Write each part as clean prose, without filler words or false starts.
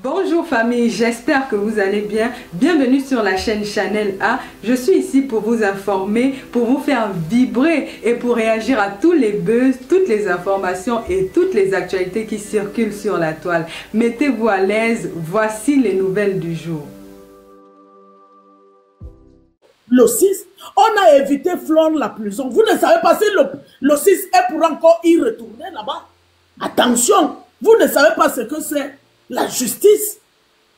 Bonjour famille, j'espère que vous allez bien. Bienvenue sur la chaîne Chanel A. Je suis ici pour vous informer, pour vous faire vibrer et pour réagir à tous les buzz, toutes les informations et toutes les actualités qui circulent sur la toile. Mettez-vous à l'aise, voici les nouvelles du jour. Le 6, on a évité Flore la prison. Vous ne savez pas si le 6 est pour encore y retourner là-bas. Attention, vous ne savez pas ce que c'est. La justice.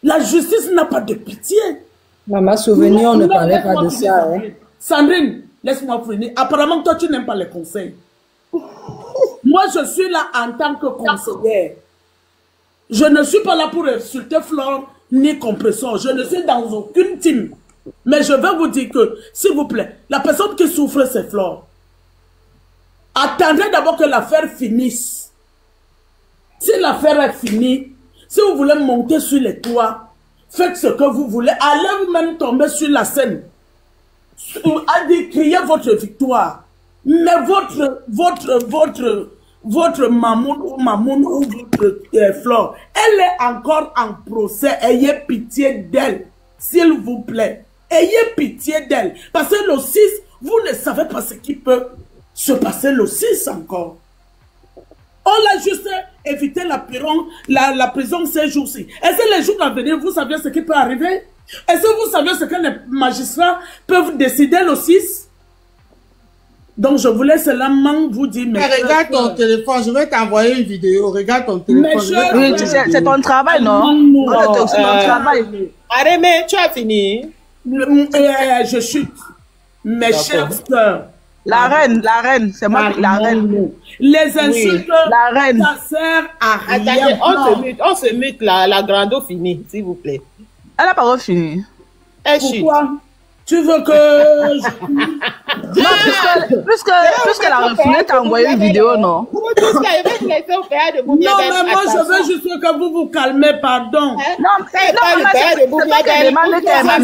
La justice n'a pas de pitié. Maman, souvenir, on ne parlait pas de ça. Hein. Sandrine, laisse-moi finir. Apparemment, toi, tu n'aimes pas les conseils. Moi, je suis là en tant que conseillère. Je ne suis pas là pour insulter Flore ni Compressor. Je ne suis dans aucune team. Mais je vais vous dire que, s'il vous plaît, la personne qui souffre, c'est Flore. Attendez d'abord que l'affaire finisse. Si l'affaire est finie, si vous voulez monter sur les toits, faites ce que vous voulez. Allez vous-même tomber sur la scène. Allez crier votre victoire. Mais votre mamoun ou votre Flore, elle est encore en procès. Ayez pitié d'elle, s'il vous plaît. Ayez pitié d'elle. Parce que le 6, vous ne savez pas ce qui peut se passer le 6 encore. On l'a juste évité la prison ces jours-ci. Est-ce que les jours à venir, vous savez ce qui peut arriver? Est-ce que vous savez ce que les magistrats peuvent décider le 6? Donc je vous laisse là, vous dire... Mais regarde ton téléphone, je vais t'envoyer une vidéo. Regarde ton téléphone. Oui, c'est ton travail, non? C'est ton travail. Arémé, tu as fini? Je chute. Mes chères sœurs. La reine, c'est moi qui la reine. Les insultes, la reine. Ça sert à rien. Attendez, on se mute la grando finie, s'il vous plaît. Elle n'a pas fini. Pourquoi? Tu veux que... Non, puisque la refoulée t'a envoyé une vidéo, non? Non, mais moi, je veux juste que vous vous calmez, pardon. Non, c'est pas qu'elle demande qu'elle m'a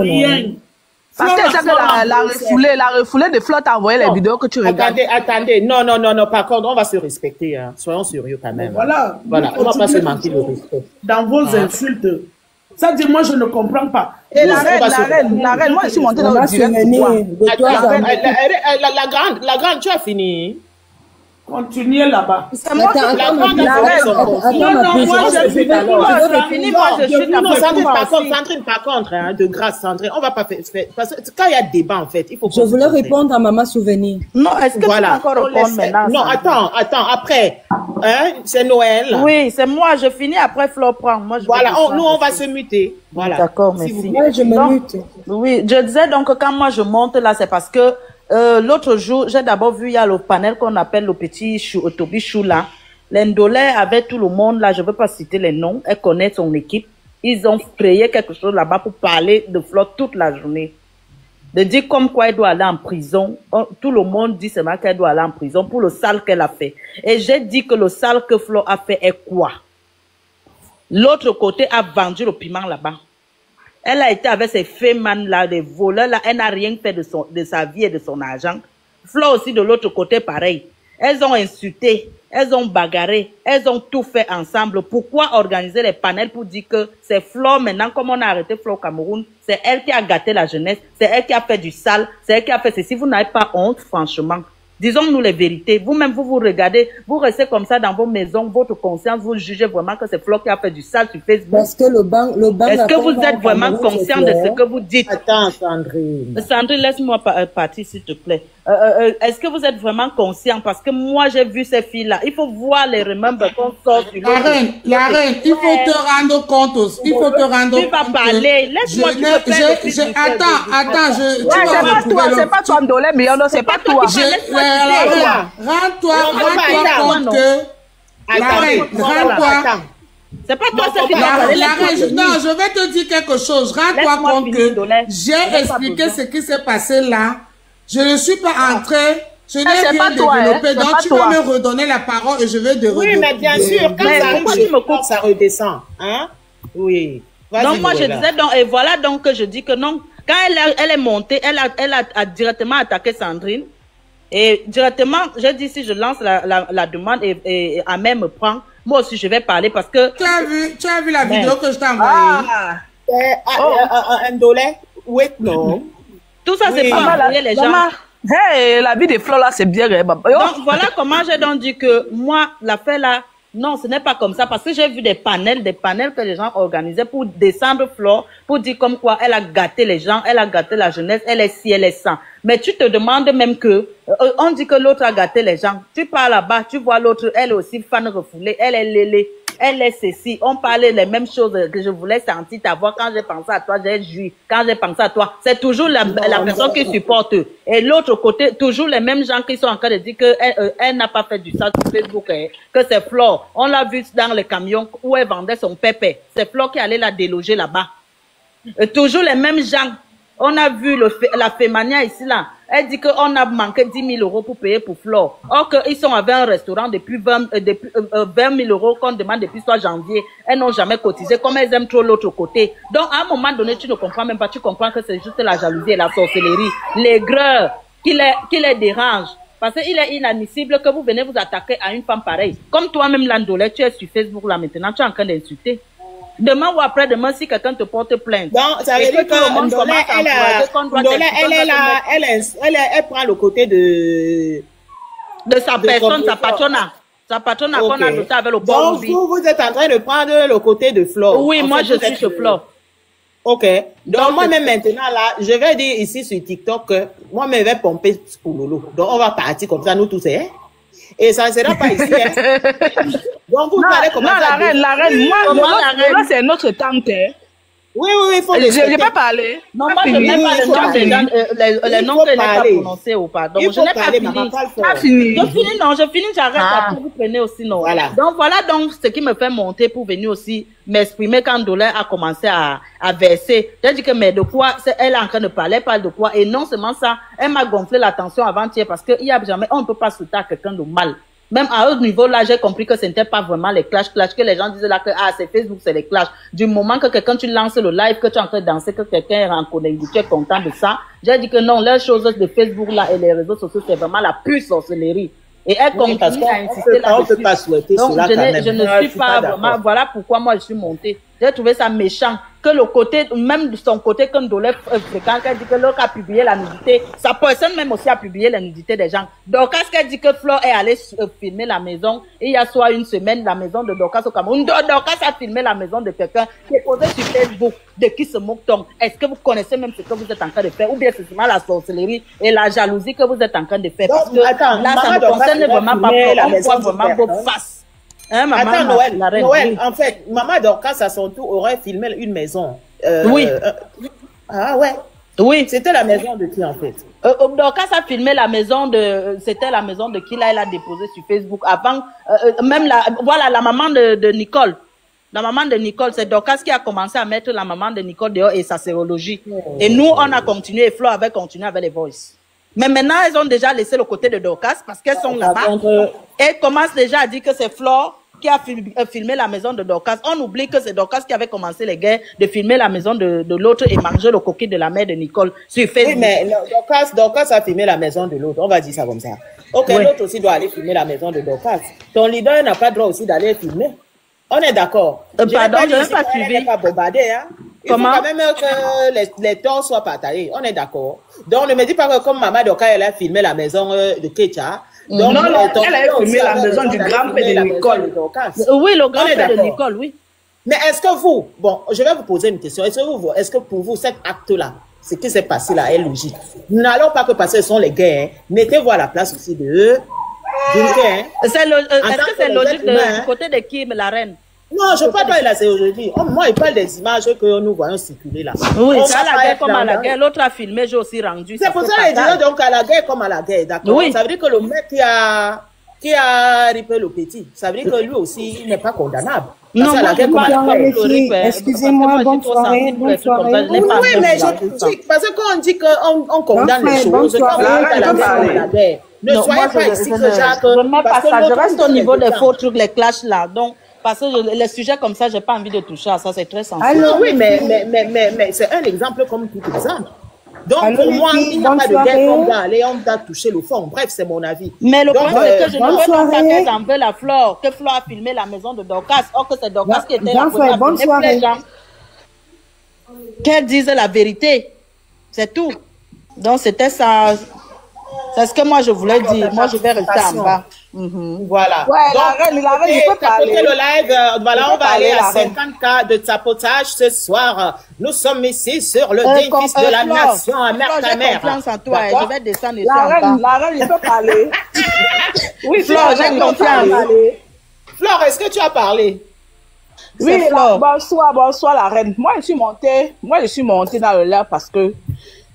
rien. Parce que la refoulée de Flore t'a envoyé les vidéos que tu regardes. Attendez, non, par contre, on va se respecter, hein. Soyons sérieux quand même. Voilà, on va pas se manquer le respect. Dans vos insultes, ça dit, moi je ne comprends pas. Et la reine, moi je suis montée dans le direct. La grande, tu as fini? Continuez là-bas. C'est moi qui la Sandrine, par contre, hein, de grâce, Sandrine, on va pas faire, parce que quand il y a débat, en fait, il faut... Je voulais répondre à Maman Souvenir. Non, est-ce que tu peux encore répondre maintenant? Non, attends, après, hein, c'est Noël. Oui, c'est moi, je finis, après Flore prend. Moi, voilà, nous, on va se muter. Voilà. D'accord, merci. Ouais, je me mute. Oui, je disais donc que quand moi je monte là, c'est parce que l'autre jour, j'ai d'abord vu, il y a le panel qu'on appelle le petit chou, Toby Chou là. L'Indolais avec tout le monde là, je ne veux pas citer les noms, elle connaît son équipe. Ils ont créé quelque chose là-bas pour parler de Flore toute la journée. De dire comme quoi elle doit aller en prison. Tout le monde dit seulement qu'elle doit aller en prison pour le sale qu'elle a fait. Et j'ai dit que le sale que Flore a fait est quoi? L'autre côté a vendu le piment là-bas. Elle a été avec ces fémans là, des voleurs là, elle n'a rien fait de sa vie et de son argent. Flore aussi de l'autre côté pareil. Elles ont insulté, elles ont bagarré, elles ont tout fait ensemble. Pourquoi organiser les panels pour dire que c'est Flore maintenant, comme on a arrêté Flore au Cameroun, c'est elle qui a gâté la jeunesse, c'est elle qui a fait du sale, c'est elle qui a fait ceci. Vous n'avez pas honte, franchement. Disons-nous les vérités. Vous-même, vous regardez, vous restez comme ça dans vos maisons, votre conscience, vous jugez vraiment que c'est Flore qui a fait du sale sur Facebook. Parce que le banc est-ce que vous êtes vraiment conscient de ce que vous dites? Attends, Sandrine. Sandrine, laisse-moi partir, s'il te plaît. Est-ce que vous êtes vraiment conscient? Parce que moi, j'ai vu ces filles-là. Il faut voir les remembers qu'on sort sur la reine, il faut te rendre compte aussi. Il faut te rendre compte. Tu vas parler. Laisse-moi Attends, c'est pas toi, Ndolé, mais non, c'est pas toi. Rends-toi compte que... Rends-toi... C'est pas toi ce qui doit parler. Non, je vais te dire quelque chose. Rends-toi compte que j'ai expliqué ce qui s'est passé là. Je ne suis pas entrée, je n'ai rien développé. Donc tu vas me redonner la parole et je vais te redonner. Oui, mais bien sûr, quand ça arrive, ça redescend. Hein? Oui. Donc moi je disais, donc, et voilà donc que je dis que non. Quand elle est montée, elle a directement attaqué Sandrine. Et directement, j'ai dit si je lance la demande et Amel me prend, moi aussi, je vais parler parce que... Tu as vu la vidéo que je t'ai envoyée? Ndolé, wait, non. Tout ça, c'est pas envoyer les gens. Hey, la vie des fleurs là, c'est bien. Donc, voilà comment j'ai donc dit que moi, l'affaire là, non, ce n'est pas comme ça. Parce que j'ai vu des panels que les gens organisaient pour descendre Flore, pour dire comme quoi elle a gâté les gens, elle a gâté la jeunesse, elle est ci, elle est ça. Mais tu te demandes même que, on dit que l'autre a gâté les gens. Tu pars là-bas, tu vois l'autre, elle est aussi fan refoulée, elle est lélé, elle est ceci. On parlait les mêmes choses que je voulais sentir ta voix. Quand j'ai pensé à toi, j'ai joui. Quand j'ai pensé à toi, c'est toujours la personne qui supporte. Et l'autre côté, toujours les mêmes gens qui sont en train de dire que elle n'a pas fait du ça sur Facebook, que c'est Flore. On l'a vu dans le camion où elle vendait son pépé. C'est Flore qui allait la déloger là-bas. Toujours les mêmes gens. On a vu la Fémania ici, là. Elle dit qu'on a manqué 10 000 € pour payer pour Flore. Or qu'ils sont avec un restaurant depuis 20 000 € qu'on demande depuis soit janvier. Elles n'ont jamais cotisé, comme elles aiment trop l'autre côté. Donc, à un moment donné, tu ne comprends même pas. Tu comprends que c'est juste la jalousie et la sorcellerie. L'aigreur qui les dérange. Parce qu'il est inadmissible que vous venez vous attaquer à une femme pareille. Comme toi-même, Landolé, tu es sur Facebook là maintenant, tu es en train d'insulter. Demain ou après-demain, si quelqu'un te porte plainte. Donc, ça veut dire que Ndolé, elle prend le côté de sa personne, sa patrona. Sa patrona qu'on a doté avec le port. Donc, vous êtes en train de prendre le côté de Flore. Oui, moi, je suis sur Flore. Ok. Donc, moi-même maintenant, là, je vais dire ici sur TikTok que moi-même, je vais pomper pour Lolo. Donc, on va partir comme ça, nous tous, hein. Et ça ne sera pas ici, hein. Donc, vous parlez comment ça. Non, la reine, moi, c'est notre tante, hein. Oui, il faut je peux parler. Non, moi, je n'ai pas les noms que je n'ai pas prononcés ou pas. Donc, je n'ai pas fini. Je finis, j'arrête. Après, vous prenez aussi, non. Voilà. Donc, voilà donc ce qui me fait monter pour venir aussi m'exprimer quand Ndolé a commencé à verser. J'ai dit que, mais de quoi, elle est en train de parler, elle parle de quoi. Et non seulement ça, elle m'a gonflé la tension avant-hier parce qu'il y a jamais, on ne peut pas soutenir quelqu'un de mal. Même à ce niveau-là, j'ai compris que ce n'était pas vraiment les clashs, que les gens disaient là que, c'est Facebook, c'est les clashs. Du moment que quelqu'un, tu lances le live, que tu es en train de danser, que quelqu'un est en connexion, tu es content de ça. J'ai dit que non, les choses de Facebook là et les réseaux sociaux, c'est vraiment la pure sorcellerie. Et elle continue à insister là-dessus. Donc, je ne suis pas vraiment, voilà pourquoi moi je suis montée. J'ai trouvé ça méchant. Que le côté, même de son côté, comme Ndolé fréquent, qu'elle dit que l'autre a publié la nudité, sa personne même aussi a publié la nudité des gens. Dorcas, qu'elle dit que Flore est allée filmer la maison, et il y a soit une semaine, la maison de Dorcas au Cameroun. Dorcas a filmé la maison de quelqu'un qui est posé sur Facebook, de qui se moque-t-on? Est-ce que vous connaissez même ce que vous êtes en train de faire? Ou bien c'est seulement la sorcellerie et la jalousie que vous êtes en train de faire? Parce que là, ça ne concerne vraiment pas Flore, on voit vraiment vos faces. Hein, maman, attends, Noël, en fait, maman Dorcas à son tour aurait filmé une maison. Oui. Ah ouais. Oui. C'était la maison de qui en fait? Dorcas a filmé la maison de, c'était la maison de qui là, elle a déposé sur Facebook avant, même voilà, la maman de Nicole. La maman de Nicole, c'est Dorcas qui a commencé à mettre la maman de Nicole dehors et sa sérologie. Et nous, on a continué, et Flore avait continué avec les voices. Mais maintenant, elles ont déjà laissé le côté de Dorcas parce qu'elles sont là-bas. Elles commencent déjà à dire que c'est Flore qui a filmé la maison de Dorcas. On oublie que c'est Dorcas qui avait commencé les guerres de filmer la maison de l'autre et manger le coquille de la mère de Nicole sur Facebook. Oui, mais Dorcas a filmé la maison de l'autre. On va dire ça comme ça. Ok, oui. L'autre aussi doit aller filmer la maison de Dorcas. Ton leader n'a pas le droit aussi d'aller filmer. On est d'accord. Pardon, je n'ai pas suivi. Elle n'est pas bombardée, hein. Il faut quand même que les torts soient partagés. On est d'accord. Donc, ne me dis pas que comme maman Dorcas, elle a filmé la maison de Kecha. Donc, non, elle a filmé la maison du grand-père de Nicole. Oui, le grand-père de Nicole, oui. Mais est-ce que vous, bon, je vais vous poser une question. Est-ce que pour vous, cet acte-là, ce qui s'est passé là est logique? N'allons pas que parce que ce sont les gays, mettez-vous à la place aussi de eux. Est-ce que c'est logique du côté de qui, la reine? Non, je ne parle pas de la série aujourd'hui. Moi, il parle des images que nous voyons circuler là. Oui, c'est à la guerre comme à la guerre. L'autre a filmé, j'ai aussi rendu. C'est pour ça que je disais donc à la guerre comme à la guerre, d'accord? Oui. Ça veut dire que le mec qui a ripé le petit, ça veut dire que lui aussi, il n'est pas condamnable. Non, moi, excusez-moi, bonne soirée, bonne soirée. Oui, mais parce que quand on dit qu'on condamne les choses, quand on dit à la guerre, ne soyez pas ici que Jacques. Je ne mets pas ça, je reste au niveau des faux trucs, les clashs là. Donc, parce que les sujets comme ça, je n'ai pas envie de toucher à ça, c'est très sensible. Alors, oui, mais c'est un exemple comme tout exemple. Donc, pour moi, il n'y a pas de guerre qu'on doit aller, on doit toucher le fond. Bref, c'est mon avis. Mais le problème, c'est que je ne veux pas qu'elle en veut la Flore, que Flore a filmé la maison de Dorcas, or que c'est Dorcas qui était la première. Bonne soirée. Qu'elle dise la vérité. C'est tout. Donc, c'était ça. C'est ce que moi, je voulais dire. Moi, je vais rester en bas. Voilà. Ouais, donc, la reine, il peut parler. Le live, voilà, on va aller à 50K de tapotage ce soir. Nous sommes ici sur le défi de la nation à mère ta mère. J'ai confiance en toi. Je vais descendre ici la reine, il peut parler. Oui, Flore, j'ai confiance. Flore, est-ce que tu as parlé? Oui, bonsoir la reine. Moi, je suis montée dans le live parce que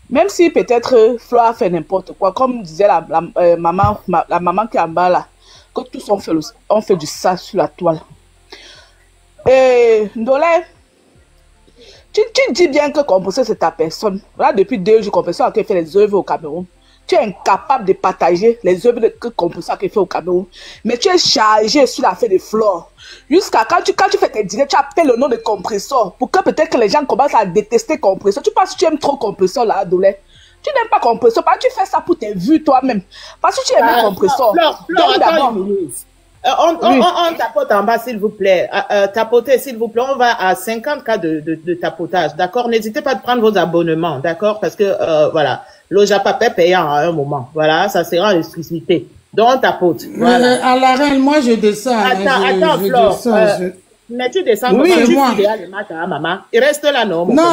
même si peut-être Flore a fait n'importe quoi, comme disait la maman qui est en bas là, que tous ont fait du sale sur la toile. Et Ndolé, tu dis bien que Composé c'est ta personne. Voilà, depuis 2 jours, Composé a fait les œuvres au Cameroun. Tu es incapable de partager les œuvres que Composé a fait au Cameroun. Mais tu es chargé sur l'affaire de Flore. Jusqu'à quand tu fais tes dîners, tu appelles le nom de Compresseur pour que peut-être que les gens commencent à détester Compresseur. Tu penses que tu aimes trop Compresseur là, Ndolé? Tu n'aimes pas Compresseur parce que tu fais ça pour tes vues toi-même. Parce que tu aimes Compresseur. Flore, attends une minute. On tapote en bas, s'il vous plaît. Tapotez, s'il vous plaît. On va à 50K de tapotage. D'accord? N'hésitez pas à prendre vos abonnements. D'accord? Parce que, voilà. Le Japapé payant à un moment. Voilà. Ça sera l'électricité. Donc, on tapote. Voilà. À la reine, moi, je descends. Attends, Flore. Mais tu descends oui, comment? Tu moi. Le matin, maman. Il reste là, non? Non,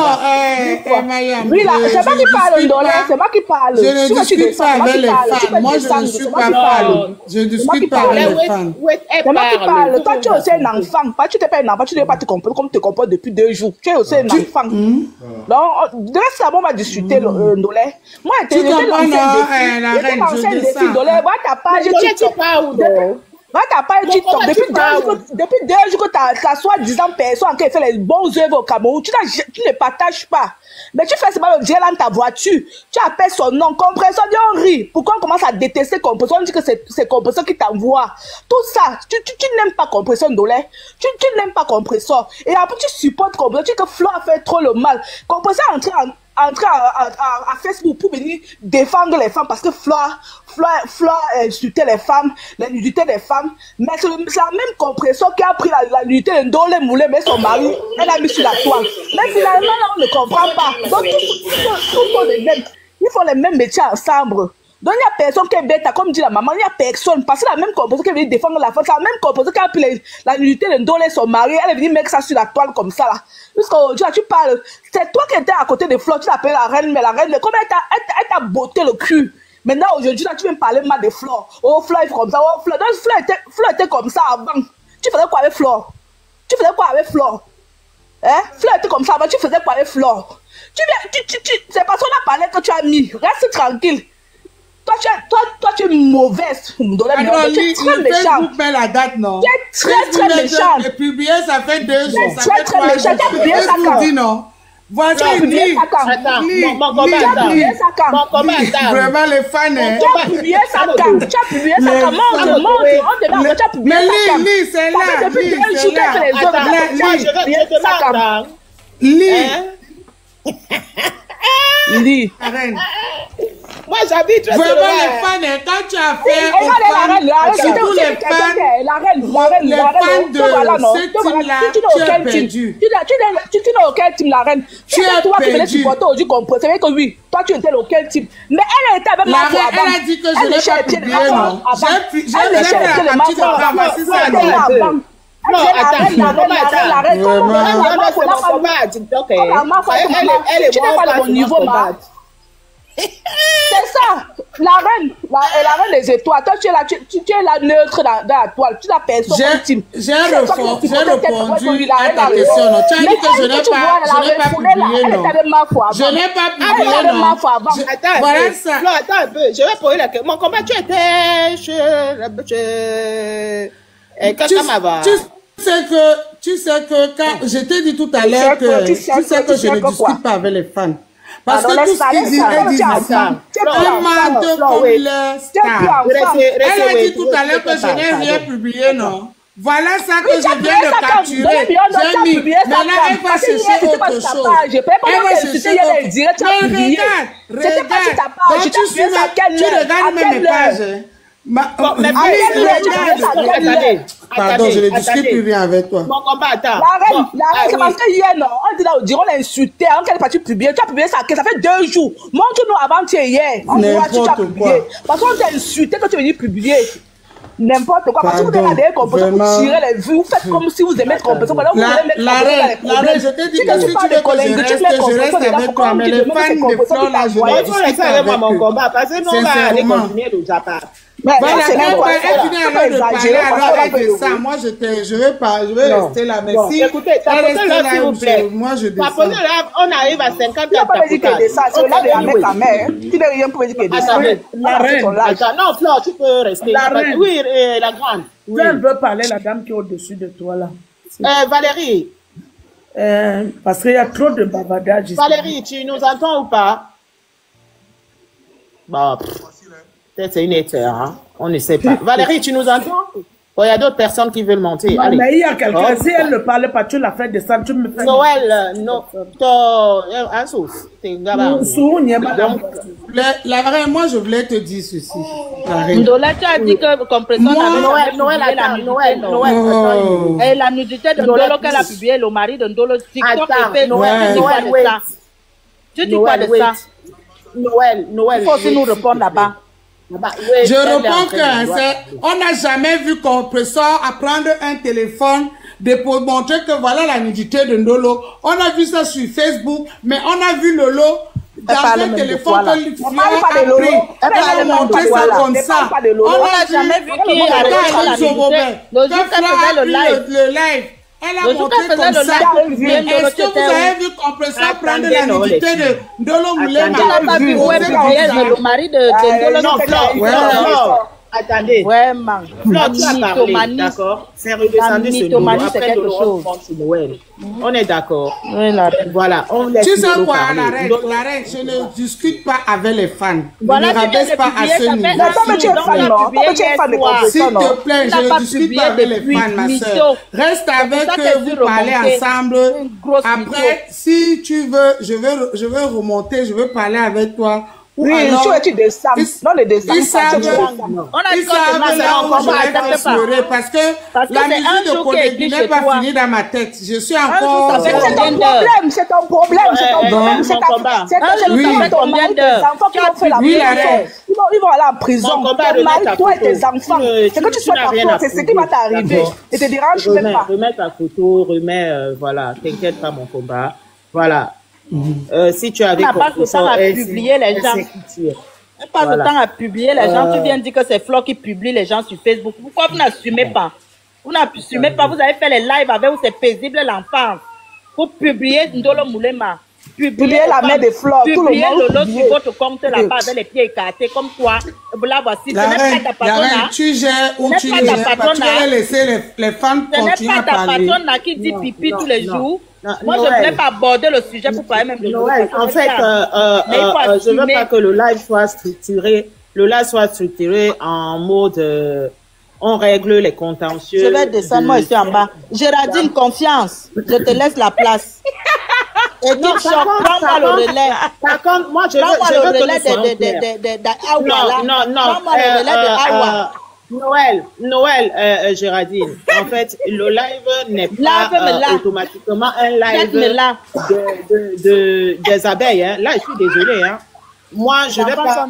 Mayam. Oui, là, c'est moi qui parle, Ndolé. C'est moi qui parle. Je ne discute pas avec les fans. Moi, je ne suis pas fan. Je ne discute pas avec les fans. C'est moi qui parle. Toi, tu es aussi un enfant. Tu n'es pas un enfant. Tu ne dois pas te comprendre comme tu te comportes depuis 2 jours. Tu es aussi un enfant. Donc, récemment, on va discuter, Ndolé. Moi, j'étais l'ancien défi. Ndolé, va ta page TikTok. Va ta page TikTok. Depuis 2 jours que ta soi-disant personne qui fait les bons œuvres au Cameroun, tu ne partages pas. Mais tu fais seulement le dire dans ta voiture. Tu appelles son nom. Compresseur, on rit. Pourquoi on commence à détester Compresseur? On dit que c'est Compresseur qui t'envoie. Tout ça, tu n'aimes pas Compresseur, Ndolé. Tu n'aimes pas Compresseur. Et après, tu supportes Compresseur. Tu dis que Flore a fait trop le mal. Compresseur est entré à Facebook pour venir défendre les femmes parce que Flore insultait les femmes, la nudité des femmes. Mais c'est la même Compresseur qui a pris la nudité de Ndolé Moulé, mais son mari, elle a mis sur la toile. Mais finalement, là, on ne comprend pas. Donc, ils font les mêmes métiers ensemble. Donc, il n'y a personne qui est bête, comme dit la maman, il n'y a personne. Parce que la même Compresseur qui est venue défendre la femme, c'est la même Compresseur qui a pris la nudité de Ndolé, son mari, elle est venue mettre ça sur la toile comme ça, là. Jusqu'aujourd'hui, tu parles, c'est toi qui étais à côté de Flore, tu l'appelles la reine, mais la reine, comment elle t'a botté le cul. Maintenant, aujourd'hui, là, tu viens parler mal de Flore. Oh, Flore est comme ça, oh, Flore. Donc, Flore était comme ça avant. Tu faisais quoi avec Flore? Hein? Flore était comme ça avant, tu faisais quoi avec Flore? C'est parce qu'on a parlé que tu as mis. Reste tranquille. Toi, tu es mauvaise. Tu es très méchant. Facebook met la date, non? Tu es très méchant. J'ai publié, ça fait 2 jours. Tu es très méchant. Tu as publié ça quand? Non. Voici une vie. Attends, mon commentaire. Vraiment les fans. Tu as publié ça quand? Tu as publié ça quand? Montre. Tu as publié ça quand? Lis, c'est là. Depuis 2 jours, tu as fait les autres. Lis. Moi, j'habite. Vraiment, les fans, quand tu as fait. Surtout les fans de ce team-là, tu as perdu. Tu n'as aucun team, la reine. Tu as toi qui venais supporter aujourd'hui, c'est vrai que oui, toi tu étais aucun team. Mais elle était avec moi. Elle a dit que je n'ai pas publié, non. J'ai fait la partie de pharmacie, ça non. Non, attends, elle est pas au niveau, c'est ça, la reine des étoiles. Toi, tu es là neutre dans la toile. Tu n'as personne team. J'ai répondu à ta question. Non. Tu as dit que je n'ai pas publié, non. Je n'ai pas publié, non. Voilà ça. Non, attends un peu. Je vais poser la question. Mon combat, tu étais tu sais que quand je t'ai dit tout à l'heure que tu sais que je ne discute pas avec les fans. Parce que tout ce qu'ils disent, elles disent ça. Un menteur comme le star. Elle a dit tout à l'heure que je n'ai rien publié, non? Voilà ça que je viens de capturer. J'ai mis. Maintenant, elle va chercher autre chose. Elle va chercher autre chose. Mais regarde. Donc, tu regardes même mes pages. Pardon, je ne discute plus rien avec toi. La reine, c'est parce que hier, non, on dit là, on l'a insulté, on a parti publier. Tu as publié ça, ça fait 2 jours. Montre-nous avant-hier, hier. On voit tu as publié. Parce qu'on t'a insulté quand tu es venu publier. N'importe quoi. Parce que vous avez des compositions, vous tirez les vues, vous faites comme si vous aimez les compositions. La reine, je t'ai dit que si tu veux que je reste avec toi, mais les fans de Flore, là, je vais discuter avec eux. Sincèrement. Voilà, elle finit alors de parler, alors elle descend. Moi, je vais rester là, mais si elle reste là, moi, je descends. On arrive à 50 ans. Tu n'as pas dit qu'elle descend, c'est là de la mère, ta mère. Tu n'as rien pour dire qu'elle descend. La reine. Non, Flore, tu peux rester. La reine. Oui, la grande. Oui. Elle veut parler, la dame qui est au-dessus de toi, là. Valérie. Parce qu'il y a trop de bavardage ici. Valérie, tu nous entends ou pas? Bon, peut-être c'est une éther, hein? On ne sait pas. Valérie, tu nous entends? Il y a d'autres personnes qui veulent monter. Allez. Mais il y a quelqu'un, si elle ne parle pas, tu la fais descendre, tu me fais... Noël, non, un sous. La reine, moi, je voulais te dire ceci. Ndola, tu as dit que compression et la nudité de Ndolo qu'elle a publié, le mari de Ndolo, TikTok et Facebook, tu dis quoi de ça? Noël. Il faut aussi nous répondre là-bas. Je réponds qu'on n'a jamais vu Compressor à prendre un téléphone pour montrer que voilà la nudité de Ndolo. On a vu ça sur Facebook, mais on a vu Lolo dans un téléphone que Flore a pris. Elle a montré ça comme ça. On n'a jamais vu qui a le live. Elle a montré comme ça. Mais est-ce que vous avez vu Compressor prendre la nudité de Ndolo Moulema? Elle n'a pas vu le mari de Ndolo. Attendez. Vraiment. Flore, tu as parlé, d'accord? C'est redescendu sur nous. Après, on est d'accord. Voilà. Tu sais quoi, la reine, je ne discute pas avec les fans. Je ne rabaisse pas à ce niveau. S'il te plaît, je ne discute pas avec les fans, ma soeur. Reste avec eux, vous parlez ensemble. Après, si tu veux, je vais remonter, je veux parler avec toi. Oui, tu descends. Non, les descends. Ils savent là où je vais pleurer parce que la musique de Kodegi n'est pas finie dans ma tête. Je suis encore... C'est ton problème. C'est ton mari, tes enfants qui vont faire la prison. Ils vont aller en prison. Ton mari, toi et tes enfants. C'est que tu sois d'accord, c'est ce qui va t'arriver. Et te dérange même pas. Remets ta photo, voilà, t'inquiète pas mon combat. Voilà. Si tu avais pas le temps à publier les gens. Pas le temps à publier les gens. Tu viens de dire que c'est Flore qui publie les gens sur Facebook. Pourquoi vous n'assumez pas? Vous n'assumez pas. Vous avez fait les lives avec où c'est paisible l'enfance. Vous publiez Ndolo Moulema. Publiez la mère de Flore. Publiez Lolo sur votre compte là-bas avec les pieds écartés comme toi. Vous la voici. Ce n'est pas ta patronne. Tu gères ou tu ne gères pas. Tu vas laisser les fans continuer à parler. Ce n'est pas ta patronne qui dit pipi tous les jours. Moi, je ne voulais pas aborder le sujet pour parler même de Noël. En fait, je ne veux pas que le live soit structuré. Le live soit structuré en mode on règle les contentieux. Je vais descendre, moi, je suis en bas. Géraldine, confiance. Je te laisse la place. Et tu prends-moi le relais. Par contre, moi, je veux que nous soyons clairs. Prends-moi le relais de Awa. Noël, Géraldine, en fait, le live n'est pas automatiquement un live des abeilles. Hein. Là, je suis désolée. Hein. Moi, je vais pas...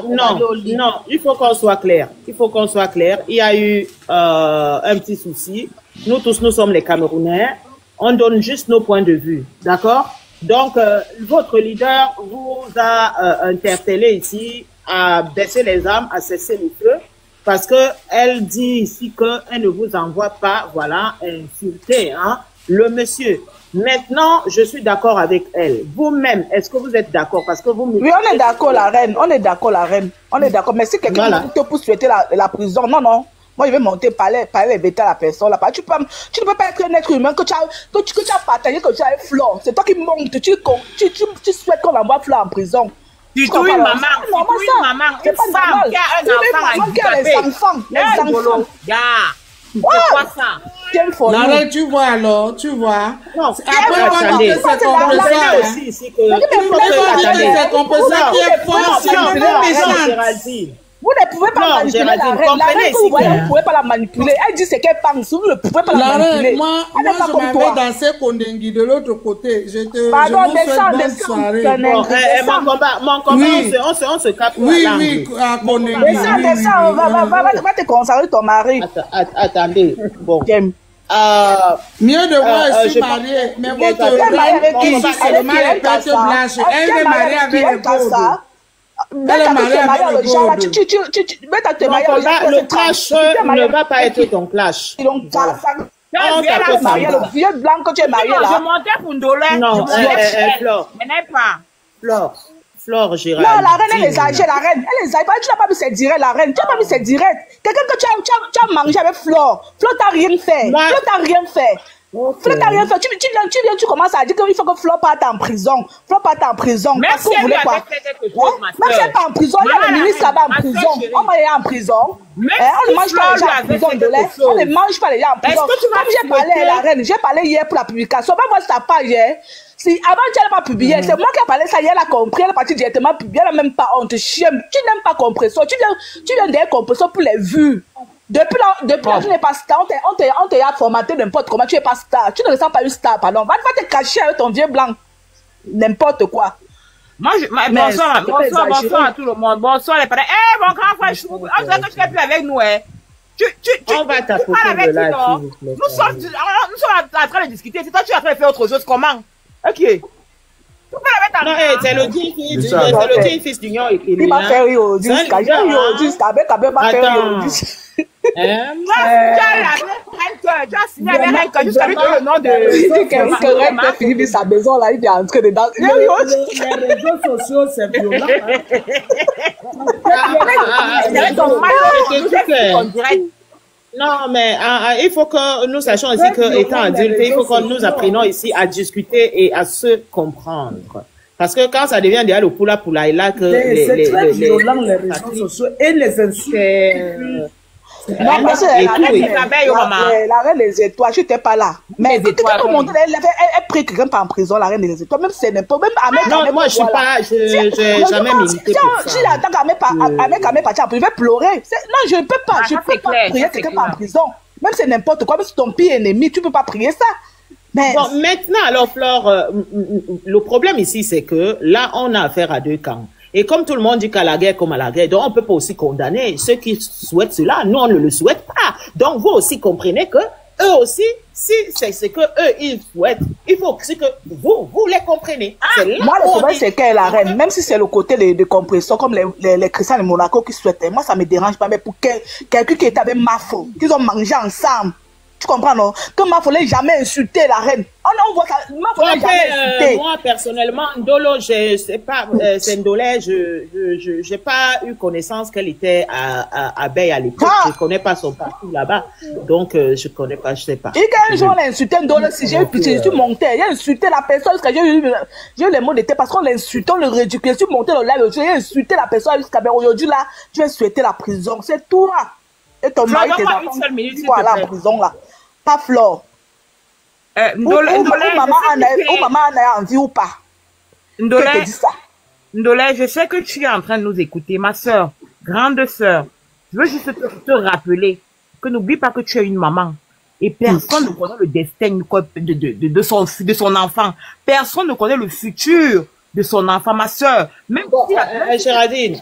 Non, il faut qu'on soit clair. Il y a eu un petit souci. Nous tous, nous sommes les Camerounais. On donne juste nos points de vue. D'accord? Donc, votre leader vous a interpellé ici à baisser les armes, à cesser le feu. Parce que elle dit ici qu'elle ne vous envoie pas, voilà, insulter, hein, le monsieur. Maintenant, je suis d'accord avec elle. Vous-même, est-ce que vous êtes d'accord? Parce que vous me... Oui, on est d'accord, la reine. On est d'accord. Mais si quelqu'un te pousse souhaiter la prison, non. Moi, je vais monter, parler bêta à la personne là-bas. Tu ne peux pas être un être humain que tu as partagé, que tu as Flore. C'est toi qui montes. Tu souhaites qu'on envoie Flore en prison. Tu trouves une maman, c'est pas normal. qui a un enfant à les enfants. C'est quoi ça? L'arrêt, tu vois alors, tu vois. Non, après, on va dire que c'est compresseur. C'est compresseur qui est fort, c'est même méchant. Vous ne pouvez pas manipuler la reine. La reine, vous voyez, vous ne pouvez pas la manipuler. Elle dit ce qu'elle pense. Vous ne pouvez pas la manipuler. Moi, je m'avais dansé Kondengui de l'autre côté. Pardon, descends. Mon combat, on se capte. Oui, à Kondengui. Descends, va te concentrer ton mari. Attendez, bon. Mieux de moi, je suis mariée. Mais votre reine, ici, c'est le mal et perte blanche. Elle est mariée avec un code. Le clash ne va pas être ton clash. Le vieux blanc que tu es marié là. Je montais pour Ndolé. Non, Flore. Mais n'est pas. Flore, Gérald. Non, la reine, elle exagère, la reine. Elle exagère. Tu n'as pas vu ses directs, la reine. Tu n'as pas vu ses directs. Quelqu'un que tu as mangé avec Flore. Flore t'a rien fait. Flore t'a rien fait. Flore t'a rien fait. Tu commences à dire qu'il faut que Flore parte en prison. Flore parte en prison. Même si elle avait fait quelque chose, ma soeur. Même si elle n'est pas en prison, il y a le ministre là-bas en prison. On va aller en prison. On ne mange pas les gens en prison de l'air. On ne mange pas les gens en prison. Comme j'ai parlé à la reine, j'ai parlé hier pour la publication. Va voir sa page hier. Si avant tu n'avais pas publié, c'est moi qui ai parlé ça hier, elle a compris, elle est partie directement publier, elle n'a même pas honte. Tu n'aimes pas compresseur, tu viens derrière compresseur pour les vues. Depuis là, tu n'es pas star, on t'a formaté n'importe comment, tu n'es pas star, tu ne ressens pas une star, pardon. Va te cacher avec ton vieux blanc, n'importe quoi. Moi, bonsoir à tout le monde, bonsoir les parents. Mon grand frère, on dirait que tu n'es plus avec nous, hein. On va tapoter de là, s'il vous plaît. Nous sommes en train de discuter, c'est toi tu es en train de faire autre chose, comment? Ok. Non, c'est le fils d'Union et il va faire jusqu'à avec va faire le nom de Philippe sa maison là, il est en train de danser. Les réseaux sociaux, c'est violent. Non, mais il faut que nous sachions ici que, étant adultes, il faut que nous apprenions ici à discuter et à se comprendre. Parce que quand ça devient déjà le poula et là que c'est très violent les réseaux sociaux et les insultes. Non, parce que la reine des étoiles, je n'étais pas là. Mais elle pris quelqu'un pas en prison, la reine des étoiles. Même si c'est n'importe quoi. Non, moi, je ne suis pas, j'ai jamais milité pour ça. Si j'attends qu'Amé partir en prison, je vais pleurer. Non, je ne peux pas. Je ne peux pas prier quelqu'un pas en prison. Même si c'est n'importe quoi, même si ton pire ennemi, tu ne peux pas prier ça. Mais... Bon, maintenant, alors, Flore, le problème ici, c'est que là, on a affaire à deux camps. Et comme tout le monde dit qu'à la guerre comme à la guerre, donc on peut pas aussi condamner ceux qui souhaitent cela. Nous, on ne le souhaite pas. Donc, vous aussi comprenez que eux aussi, si c'est ce que eux, ils souhaitent, il faut aussi que vous les comprenez. Moi, le problème, c'est qu'elle est la reine. Même si c'est le côté de compression, comme les chrétiens de Monaco qui souhaitaient. Moi, ça me dérange pas. Mais pour quelqu'un qui était avec Mafo, qu'ils ont mangé ensemble. Tu comprends, non? Que Mafo n'ait jamais insulté la reine. On voit ça. Mafo n'a jamais insulté. Moi, personnellement, Ndolo, je sais pas, c'est Ndolé, j'ai pas eu connaissance qu'elle était à Bay à l'époque. Je connais pas son parcours là-bas. Donc, je connais pas, je sais pas. Et quand un jour on a insulté Ndolo, si j'ai eu pitié, je suis monté. J'ai insulté la personne jusqu'à j'ai eu les mots d'été parce qu'on l'insulte, on le ridicule. Je suis monté le live, j'ai insulté la personne jusqu'à aujourd'hui là, tu vas souhaiter la prison. C'est tout là. Et ton mari, tes enfants, voilà la prison là. Pas Flore. Ou maman a envie ou pas. Ndolé, je sais que tu es en train de nous écouter, ma soeur, grande soeur. Je veux juste te rappeler que n'oublie pas que tu es une maman. Et personne ne connaît le destin de son enfant. Personne ne connaît le futur de son enfant, ma soeur. Même Géraldine,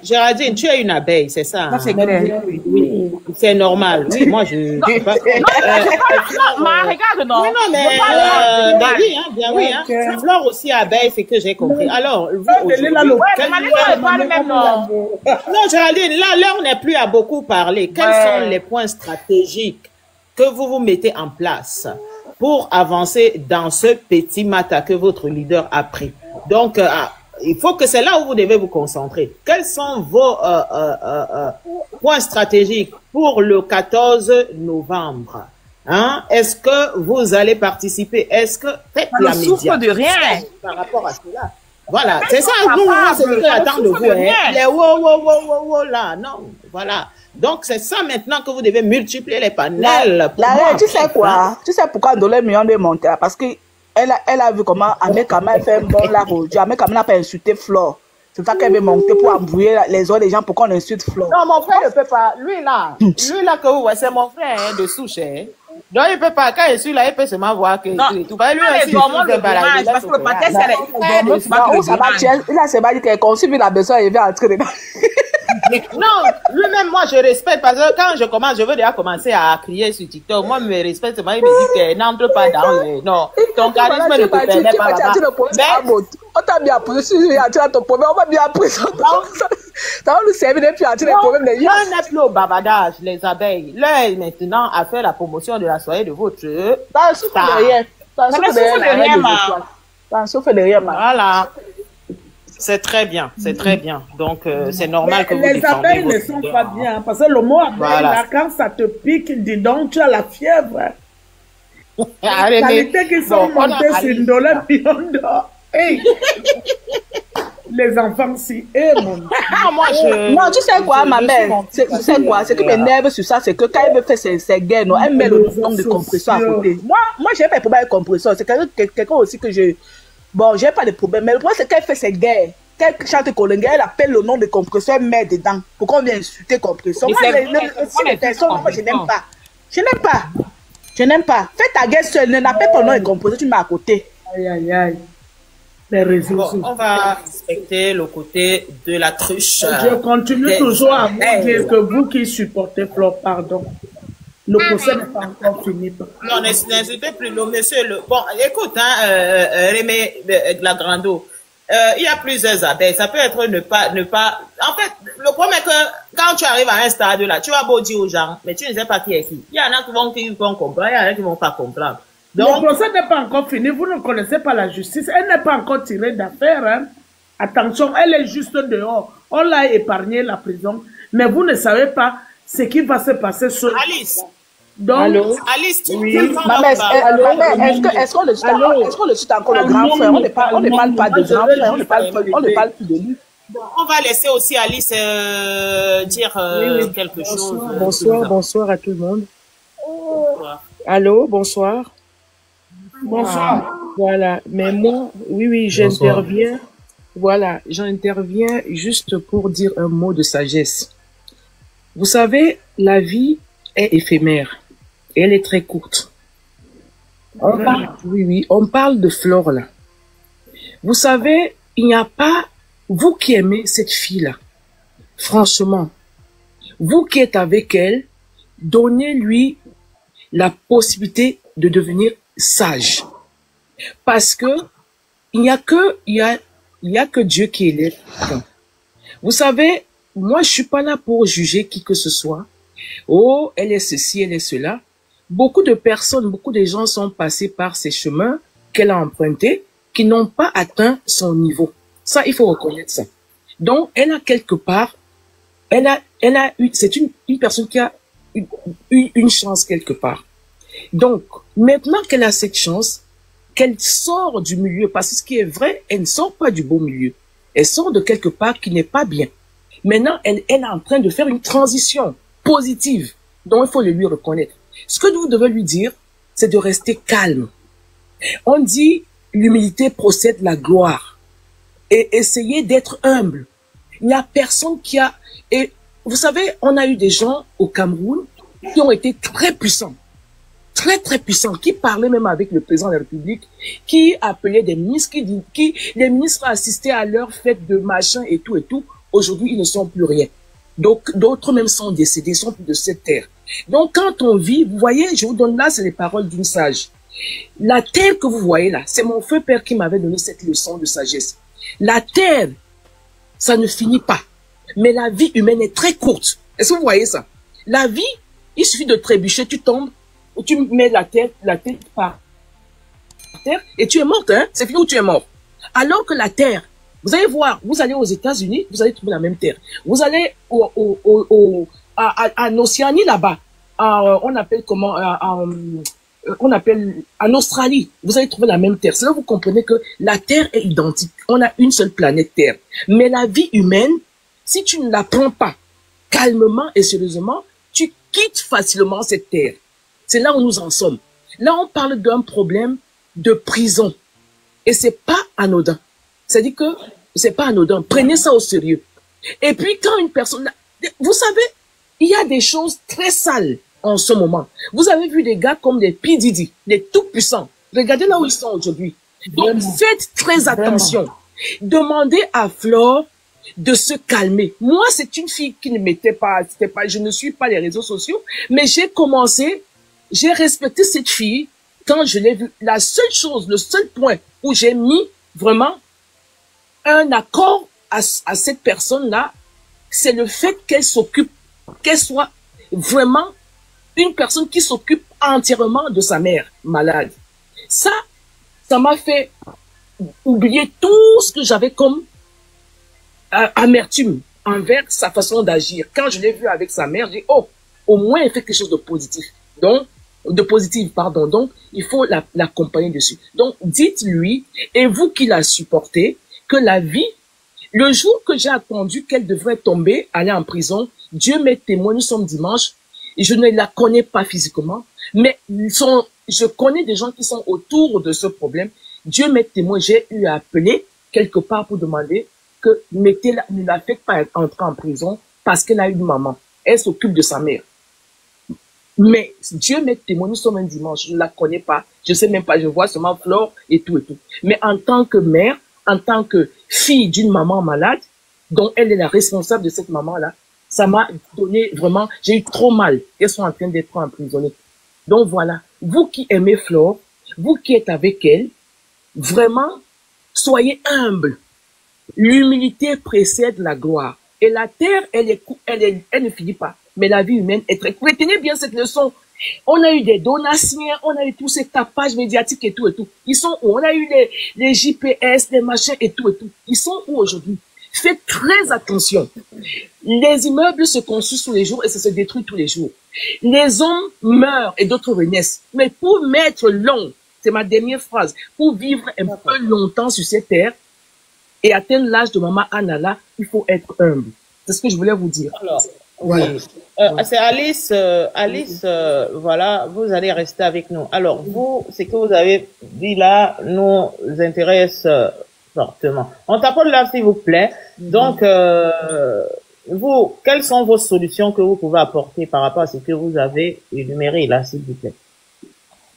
tu es une abeille, c'est ça? Ça, c'est clair. Oui, c'est normal. Oui, moi, je... Non, regarde, non. Non, mais, bien oui, hein. Flore aussi abeille, c'est que j'ai compris. Alors, vous, non, Géraldine, là, l'heure n'est plus à beaucoup parler. Quels sont les points stratégiques que vous mettez en place pour avancer dans ce petit matin que votre leader a pris? Donc, il faut que c'est là où vous devez vous concentrer. Quels sont vos points stratégiques pour le 14 novembre? Hein? Est-ce que vous allez participer? Est-ce que faites la média? souffre de rien par rapport à cela. Voilà, c'est ça. Nous, c'est ce qu'on attend de vous. Hein? Les wow là, non. Voilà. Donc, c'est ça maintenant que vous devez multiplier les panels. Tu sais quoi? Tu sais pourquoi Ndolé Million de monter? Parce que elle a vu comment Amekama fait un bon là aujourd'hui. Amekama n'a pas insulté Flore. C'est ça qu'elle veut monter pour embrouiller les autres gens pour qu'on insulte Flore. Non, mon frère ne peut pas. Lui là que vous voyez, c'est mon frère hein, de souche. Hein. Donc il peut pas. Quand il suis là, il peut seulement voir que tout. Lui aussi, parce que le pâté, il a se dit qu'elle conçu la besoin et il va entrer dedans. Non, lui-même, moi, je respecte parce que quand je commence, je veux déjà commencer à crier sur TikTok. Moi, je me respecte, il me dit qu'elle n'entre pas dans le... Non, ton charisme ne te permet pas là-bas. Mais... On t'a bien appris, si tu as ton problème, on va bien appris ça. Ça va nous servir depuis à tirer les problèmes des gens. Non, n'est plus au bavardage, les abeilles. Là, maintenant, à faire la promotion de la soirée de votre... Ça souffre de rien. Ça souffre de rien, Voilà. C'est très bien, c'est très bien. Donc, c'est normal que vous les abeilles ne sont pas bien, parce que le mot abeille, là, quand ça te pique, dis donc, tu as la fièvre. La qualité qu'ils sont montés sur une dollar million d'or. Hey. Les enfants, si, mon Dieu. Non, tu sais quoi, ma mère? Tu sais quoi? Ce qui m'énerve sur ça, c'est que quand elle veut faire ses guerres, elle met le nom de compresseur à côté. Moi, j'ai pas de problème avec compresseur. C'est quelqu'un aussi que je... Bon, j'ai pas de problème, mais le problème c'est qu'elle fait ses guerres. Qu'elle chante Kolenga, elle appelle le nom de compresseur, elle met dedans. Pourquoi on vient insulter compresseur? Moi, les personnes, moi, je n'aime pas. Je n'aime pas. Fais ta guerre seule, n'appelle pas le nom de compresseur, tu mets à côté. Aïe, aïe, aïe. Les réseaux. Bon, on va respecter le côté de la cruche. Je continue toujours à vous dire que vous qui supportez Flore, pardon. Le procès n'est pas encore fini. Non, n'insultez plus le monsieur. Bon, écoute, Rémé Glagrando, il y a plusieurs abeilles. Ça peut être ne pas. En fait, le problème est que quand tu arrives à un stade là, tu vas beau dire aux gens, mais tu ne sais pas qui est qui. Il y en a qui vont comprendre, il y en a qui ne vont pas comprendre. Donc, le procès n'est pas encore fini. Vous ne connaissez pas la justice. Elle n'est pas encore tirée d'affaire. Hein. Attention, elle est juste dehors. On l'a épargné la prison, mais vous ne savez pas ce qui va se passer sur... Alice. Donc, allô? Alice, tu oui. Est-ce qu'on le cite encore le grand frère? On ne parle pas de grand frère, on ne parle plus de lui. Bon, on va laisser aussi Alice dire quelque chose. Bonsoir à tout le monde. Allô, bonsoir. Bonsoir. Voilà, mais moi, oui, j'interviens. Voilà, j'interviens juste pour dire un mot de sagesse. Vous savez, la vie est éphémère. Elle est très courte. On parle de Flore là. Vous savez, il n'y a pas, vous qui aimez cette fille-là, franchement, vous qui êtes avec elle, donnez-lui la possibilité de devenir sage. Parce que il n'y a que Dieu qui élève. Vous savez, moi je suis pas là pour juger qui que ce soit. Oh, elle est ceci, elle est cela. Beaucoup de personnes, beaucoup de gens sont passés par ces chemins qu'elle a empruntés, qui n'ont pas atteint son niveau. Ça, il faut reconnaître ça. Donc, elle a quelque part, c'est une personne qui a eu une chance quelque part. Donc, maintenant qu'elle a cette chance, qu'elle sort du milieu, parce que ce qui est vrai, elle ne sort pas du beau milieu. Elle sort de quelque part qui n'est pas bien. Maintenant, elle est en train de faire une transition positive. Donc, il faut le lui reconnaître. Ce que vous devez lui dire, c'est de rester calme. On dit, l'humilité procède de la gloire. Et essayez d'être humble. Il n'y a personne qui a... Et vous savez, on a eu des gens au Cameroun qui ont été très puissants. Très, très puissants, qui parlaient même avec le président de la République, qui appelaient des ministres, les ministres assistaient à leur fête de machin et tout et tout. Aujourd'hui, ils ne sont plus rien. Donc, d'autres même sont décédés, ils sont plus de cette terre. Donc, quand on vit, vous voyez, je vous donne là, c'est les paroles d'une sage. La terre que vous voyez là, c'est mon feu père qui m'avait donné cette leçon de sagesse. La terre, ça ne finit pas. Mais la vie humaine est très courte. Est-ce que vous voyez ça? La vie, il suffit de trébucher, tu tombes, ou tu mets la tête par terre, et tu es morte, hein? C'est fini où tu es mort. Alors que la terre, vous allez voir, vous allez aux États-Unis, vous allez trouver la même terre. Vous allez en Océanie là-bas, on appelle comment, on appelle en Australie, vous allez trouver la même terre. C'est là que vous comprenez que la terre est identique. On a une seule planète Terre. Mais la vie humaine, si tu ne la prends pas calmement et sérieusement, tu quittes facilement cette terre. C'est là où nous en sommes. Là, on parle d'un problème de prison. Et c'est pas anodin. C'est-à-dire que c'est pas anodin. Prenez ça au sérieux. Et puis, quand une personne... Vous savez, il y a des choses très sales en ce moment. Vous avez vu des gars comme des P. Diddy, des tout-puissants. Regardez là où ils sont aujourd'hui. Donc, faites très attention. Demandez à Flore de se calmer. Moi, c'est une fille qui ne m'était pas, je ne suis pas les réseaux sociaux, mais j'ai respecté cette fille quand je l'ai vue. La seule chose, le seul point où j'ai mis vraiment un accord à cette personne-là, c'est le fait qu'elle soit vraiment une personne qui s'occupe entièrement de sa mère malade. Ça m'a fait oublier tout ce que j'avais comme amertume envers sa façon d'agir. Quand je l'ai vu avec sa mère, j'ai dit, oh, au moins elle fait quelque chose de positif. Donc, Donc, il faut l'accompagner dessus. Donc, dites-lui, et vous qui la supportez, que la vie, le jour que j'ai attendu qu'elle devrait tomber, aller en prison, Dieu m'est témoin, nous sommes dimanche, et je ne la connais pas physiquement, mais je connais des gens qui sont autour de ce problème. Dieu m'est témoin, j'ai eu à appeler quelque part pour demander que ne la faites pas entrer en prison parce qu'elle a une maman. Elle s'occupe de sa mère. Mais Dieu m'est témoin, nous sommes un dimanche, je ne la connais pas, je sais même pas, je vois seulement Flore et tout et tout. Mais en tant que mère, en tant que fille d'une maman malade, dont elle est la responsable de cette maman-là, ça m'a donné vraiment, j'ai eu trop mal qu'elles sont en train d'être emprisonnées. Donc voilà, vous qui aimez Flore, vous qui êtes avec elle, vraiment, soyez humbles. L'humilité précède la gloire. Et la terre, elle ne finit pas. Mais la vie humaine est très... Retenez bien cette leçon. On a eu des donations, on a eu tous ces tapages médiatiques et tout et tout. Ils sont où? On a eu les JPS, les machins et tout et tout. Ils sont où aujourd'hui? Faites très attention. Les immeubles se construisent tous les jours et ça se détruit tous les jours. Les hommes meurent et d'autres renaissent. Mais pour mettre long, c'est ma dernière phrase, pour vivre un peu longtemps sur cette terre et atteindre l'âge de Maman Anala, il faut être humble. C'est ce que je voulais vous dire. Alors, voilà. C'est Alice, voilà, vous allez rester avec nous. Alors, vous, ce que vous avez dit là nous intéresse fortement. On t'apporte là, s'il vous plaît. Donc, vous, quelles sont vos solutions que vous pouvez apporter par rapport à ce que vous avez énuméré là, s'il vous plaît?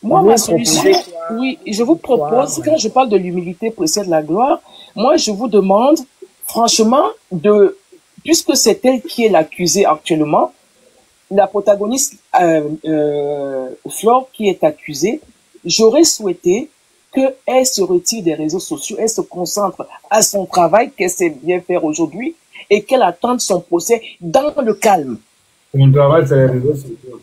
Moi, ma solution, oui, je vous propose, quand je parle de l'humilité précède la gloire, moi, je vous demande, franchement, puisque c'est elle qui est l'accusée actuellement, la protagoniste Flore qui est accusée, j'aurais souhaité qu'elle se retire des réseaux sociaux, elle se concentre à son travail qu'elle sait bien faire aujourd'hui et qu'elle attende son procès dans le calme. Son travail, c'est les réseaux sociaux.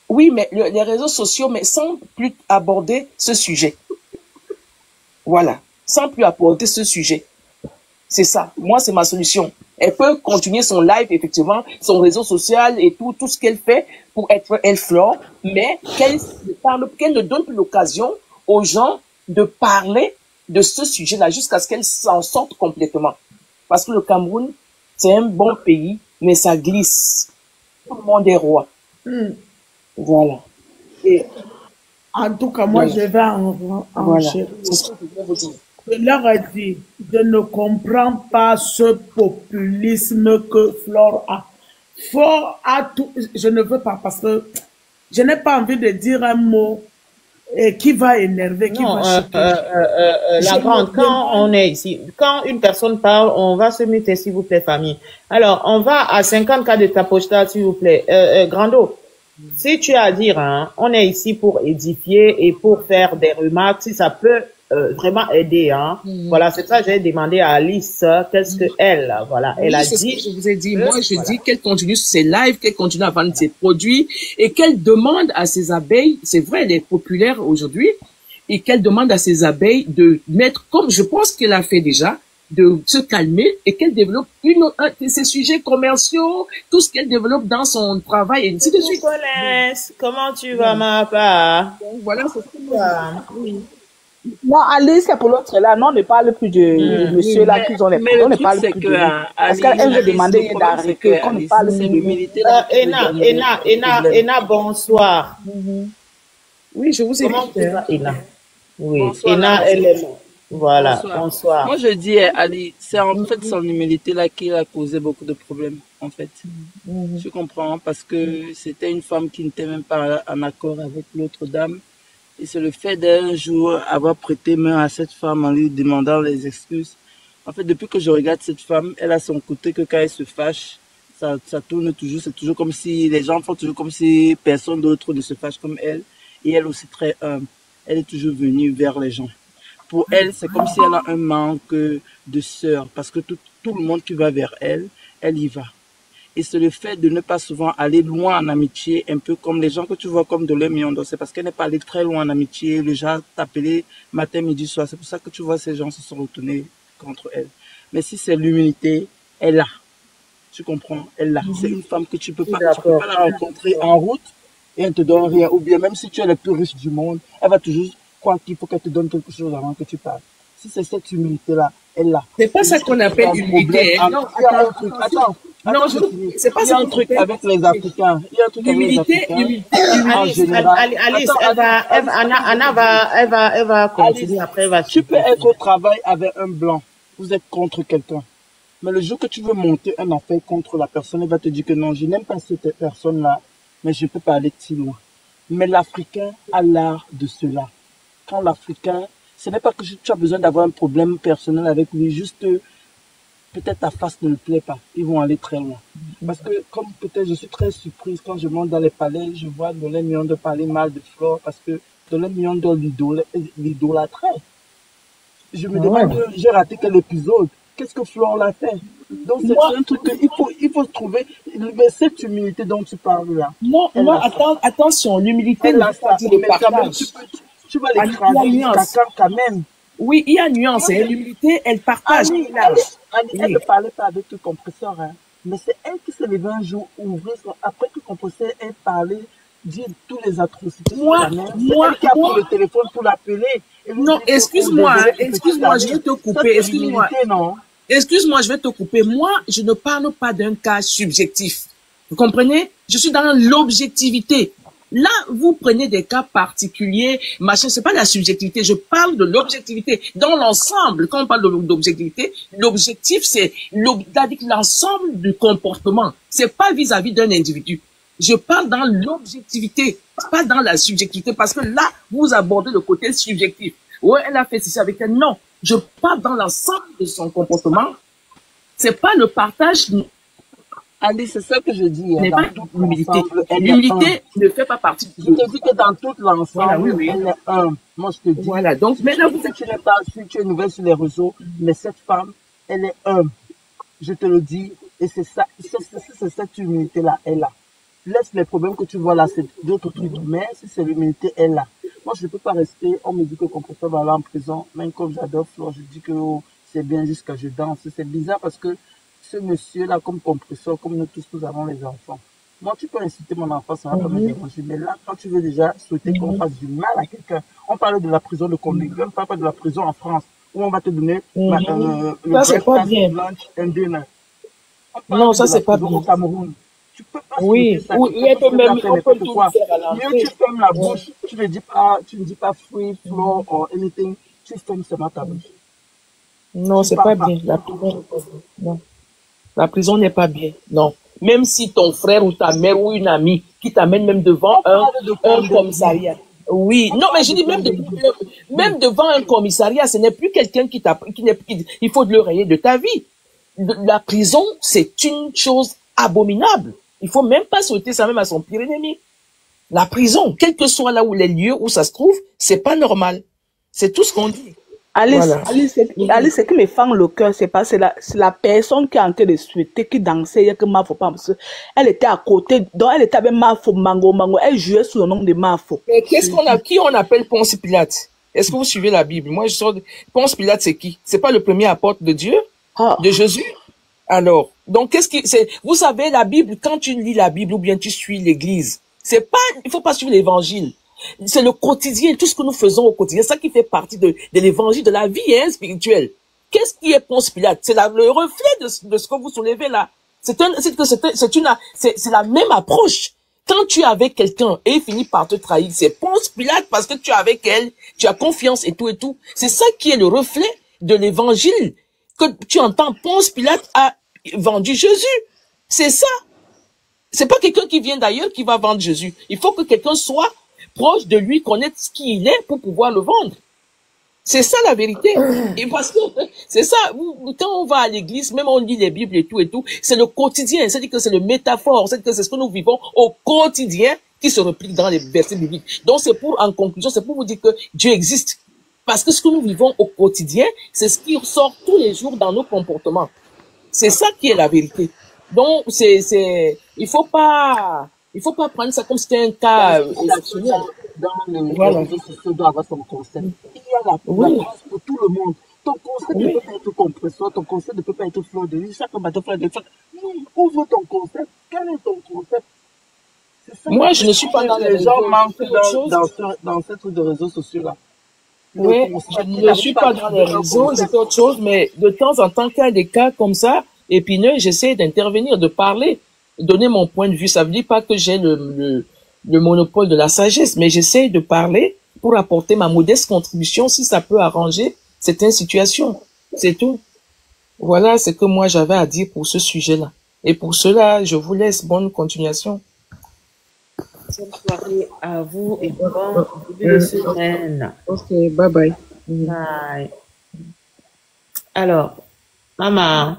Oui, mais les réseaux sociaux, mais sans plus aborder ce sujet. Voilà, sans plus aborder ce sujet. C'est ça. Moi, c'est ma solution. Elle peut continuer son live, effectivement, son réseau social et tout ce qu'elle fait pour être elle Flore, mais qu'elle ne donne plus l'occasion aux gens de parler de ce sujet-là jusqu'à ce qu'elle s'en sorte complètement. Parce que le Cameroun, c'est un bon pays, mais ça glisse. Tout le monde est roi. Voilà. Et en tout cas, moi, je vais enchaîner. Je leur ai dit, je ne comprends pas ce populisme que Flore a. Flore a tout, je ne veux pas parce que je n'ai pas envie de dire un mot qui va énerver, qui va choquer. La grande, quand on est ici, quand une personne parle, on va se muter, s'il vous plaît, famille. Alors, on va à 50 cas de ta postal, s'il vous plaît. Grando, si tu as à dire, hein, on est ici pour édifier et pour faire des remarques, si ça peut vraiment aider, hein. Voilà, c'est ça que j'ai demandé à Alice, qu'est-ce que elle, voilà, elle a dit. Je vous ai dit, moi, je dis qu'elle continue ses lives, qu'elle continue à vendre ses produits et qu'elle demande à ses abeilles, c'est vrai, elle est populaire aujourd'hui, et qu'elle demande à ses abeilles de mettre, comme je pense qu'elle a fait déjà, de se calmer et qu'elle développe ces sujets commerciaux, tout ce qu'elle développe dans son travail et ainsi de suite. Comment tu vas, ma part? Voilà, c'est ça. Oui. Non, Alice, c'est pour l'autre là. Non, on ne parle plus de monsieur là qui ont les problèmes. On ne parle plus de lui. Parce qu'elle veut demander d'arrêter. Qu'on ne parle plus de lui. Ena, bonsoir. Oui, je vous ai Comment dit. Ena? Oui, Bonsoir, Ena, elle est morte. Voilà, bonsoir. Moi, je dis, Ali, c'est en fait son humilité là qui a causé beaucoup de problèmes, en fait. Tu comprends? Parce que c'était une femme qui n'était même pas en accord avec l'autre dame. Et c'est le fait d'un jour avoir prêté main à cette femme en lui demandant les excuses. En fait, depuis que je regarde cette femme, elle a son côté que quand elle se fâche, ça tourne toujours. C'est toujours comme si les gens font toujours comme si personne d'autre ne se fâche comme elle. Et elle aussi très humble. Elle est toujours venue vers les gens. Pour elle, c'est comme si elle a un manque de sœur. Parce que tout le monde qui va vers elle, elle y va. Et c'est le fait de ne pas souvent aller loin en amitié, un peu comme les gens que tu vois comme de Miondo. C'est parce qu'elle n'est pas allée très loin en amitié. Les gens t'appelaient matin, midi, soir. C'est pour ça que tu vois ces gens se sont retournés contre elle. Mais si c'est l'humilité, elle a. Tu comprends? Elle a. C'est une femme que tu peux pas la rencontrer en route et elle te donne rien. Ou bien même si tu es le plus riche du monde, elle va toujours croire qu'il faut qu'elle te donne quelque chose avant que tu parles. Si c'est cette humilité-là, elle l'a. C'est pas ça qu'on appelle humilité. Non, attends. Non, c'est pas ça. Il y a un truc avec les Africains. Il y a un truc avec les Africains. Alice, elle va continuer après. Tu peux être au travail avec un blanc. Vous êtes contre quelqu'un. Mais le jour que tu veux monter un affaire contre la personne, elle va te dire que non, je n'aime pas cette personne-là, mais je peux pas aller si loin. Mais l'Africain a l'art de cela. Quand l'Africain, ce n'est pas que tu as besoin d'avoir un problème personnel avec lui, juste peut-être ta face ne lui plaît pas. Ils vont aller très loin. Parce que comme peut-être je suis très surprise quand je monte dans les palais, je vois Dolé Miondo parler mal de Flore parce que Dolé Miondo l'idolâtrait. Je me demande, j'ai raté quel épisode. Qu'est-ce que Flore l'a fait? Donc c'est un truc qu'il faut trouver. Mais cette humilité dont tu parles là. Non, attention, l'humilité là, ça dit le partage. Tu vas l'écraser quand même. Oui, il y a nuance. L'humilité, elle partage. Elle ne parlait pas avec le compresseur, hein. Mais c'est elle qui s'est levée un jour, ouvrir après que le compresseur ait parlé, dire toutes les atrocités. Moi, qui a pris le téléphone pour l'appeler. Non, excuse-moi, je vais te couper. Excuse-moi, je vais te couper. Moi, je ne parle pas d'un cas subjectif. Vous comprenez? Je suis dans l'objectivité. Là, vous prenez des cas particuliers, machin, c'est pas la subjectivité, je parle de l'objectivité. Dans l'ensemble, quand on parle d'objectivité, l'objectif, c'est l'ensemble du comportement. C'est pas vis-à-vis d'un individu. Je parle dans l'objectivité, pas dans la subjectivité, parce que là, vous abordez le côté subjectif. Ouais, elle a fait ceci avec elle. Non, je parle dans l'ensemble de son comportement. C'est pas le partage. Ali, c'est ça que je dis. N'est pas l'humilité. L'humilité ne fait pas partie. Je te dis que dans toute l'ensemble, elle est humble. Moi, je te dis. Voilà, donc maintenant, tu n'es pas, si tu es nouvelle sur les réseaux, mais cette femme, elle est humble. Je te le dis. Et c'est ça, c'est cette humilité-là, elle a. Laisse les problèmes que tu vois là, c'est d'autres trucs. Mais si c'est l'humilité, elle a. Moi, je ne peux pas rester. On me dit que le compresseur va aller en prison. Même comme j'adore Flore, je dis que c'est bien jusqu'à je danse. C'est bizarre parce que ce monsieur-là, comme compresseur, comme nous tous, nous avons les enfants. Moi, tu peux inciter mon enfant, ça va pas me déranger. Mais là, quand tu veux déjà souhaiter qu'on fasse du mal à quelqu'un, on parle de la prison de Congo, on parle pas de la prison en France, où on va te donner ça, c'est pas bien. Non, ça, c'est pas bien. Au Cameroun. Tu peux pas ça. Oui, il peut même mieux tu fermes la bouche, tu ne dis pas free, floor or anything, tu fermes seulement ta bouche. Non, c'est pas bien. La prison, non. La prison n'est pas bien. Non. Même si ton frère ou ta mère ou une amie qui t'amène même devant un commissariat. Oui. Non, mais je dis même devant un commissariat, ce n'est plus quelqu'un il faut le rayer de ta vie. La prison, c'est une chose abominable. Il faut même pas souhaiter ça même à son pire ennemi. La prison, quel que soit là où les lieux où ça se trouve, c'est pas normal. C'est tout ce qu'on dit. Alice, ce qui me fend le cœur, c'est la personne qui est en train de souhaiter, qui dansait, il y a que Mafo, elle était à côté, donc elle était avec Mafo, Mango, elle jouait sous le nom de Mafo. Mais qui on appelle Ponce Pilate? Est-ce que vous suivez la Bible? Moi, je sors de Ponce Pilate, c'est qui? C'est pas le premier apôtre de Dieu? De Jésus? Alors, donc vous savez, la Bible, quand tu lis la Bible ou bien tu suis l'église, il faut pas suivre l'évangile. C'est le quotidien, tout ce que nous faisons au quotidien, ça qui fait partie de l'évangile, de la vie spirituelle. Qu'est-ce qui est Ponce Pilate? C'est le reflet de ce que vous soulevez là. C'est la même approche. Quand tu es avec quelqu'un et il finit par te trahir, c'est Ponce Pilate parce que tu es avec elle, tu as confiance et tout et tout. C'est ça qui est le reflet de l'évangile. Que tu entends, Ponce Pilate a vendu Jésus. C'est ça. C'est pas quelqu'un qui vient d'ailleurs qui va vendre Jésus. Il faut que quelqu'un soit proche de lui, connaître qui il est pour pouvoir le vendre. C'est ça la vérité. Et parce que c'est ça, quand on va à l'église, même on lit les Bibles et tout, c'est le quotidien, c'est-à-dire que c'est le métaphore, c'est-à-dire que c'est ce que nous vivons au quotidien qui se replique dans les versets bibliques. Donc c'est pour, en conclusion, c'est pour vous dire que Dieu existe. Parce que ce que nous vivons au quotidien, c'est ce qui ressort tous les jours dans nos comportements. C'est ça qui est la vérité. Donc il faut pas prendre ça comme si c'était un cas exceptionnel. Dans les réseaux sociaux doit avoir son concept. Il y a la place pour tout le monde. Ton concept ne peut pas être compresseur, ton concept ne peut pas être fleur de vie, chaque bateau fleur de vie. Non, ouvre ton concept. Quel est ton concept? Ça. Moi, je ne suis pas dans les gens manquent dans ce truc de réseaux sociaux là. Oui, je ne suis pas dans les réseaux, c'est autre chose, mais de temps en temps, qu'il y a des cas comme ça, épineux, j'essaie d'intervenir, de parler, donner mon point de vue. Ça veut dire pas que j'ai le monopole de la sagesse, mais j'essaie de parler pour apporter ma modeste contribution si ça peut arranger certaines situations. C'est tout. Voilà ce que moi j'avais à dire pour ce sujet-là. Et pour cela, je vous laisse bonne continuation. Bonne soirée à vous et bon début de semaine. Ok, bye bye. Bye. Alors, maman.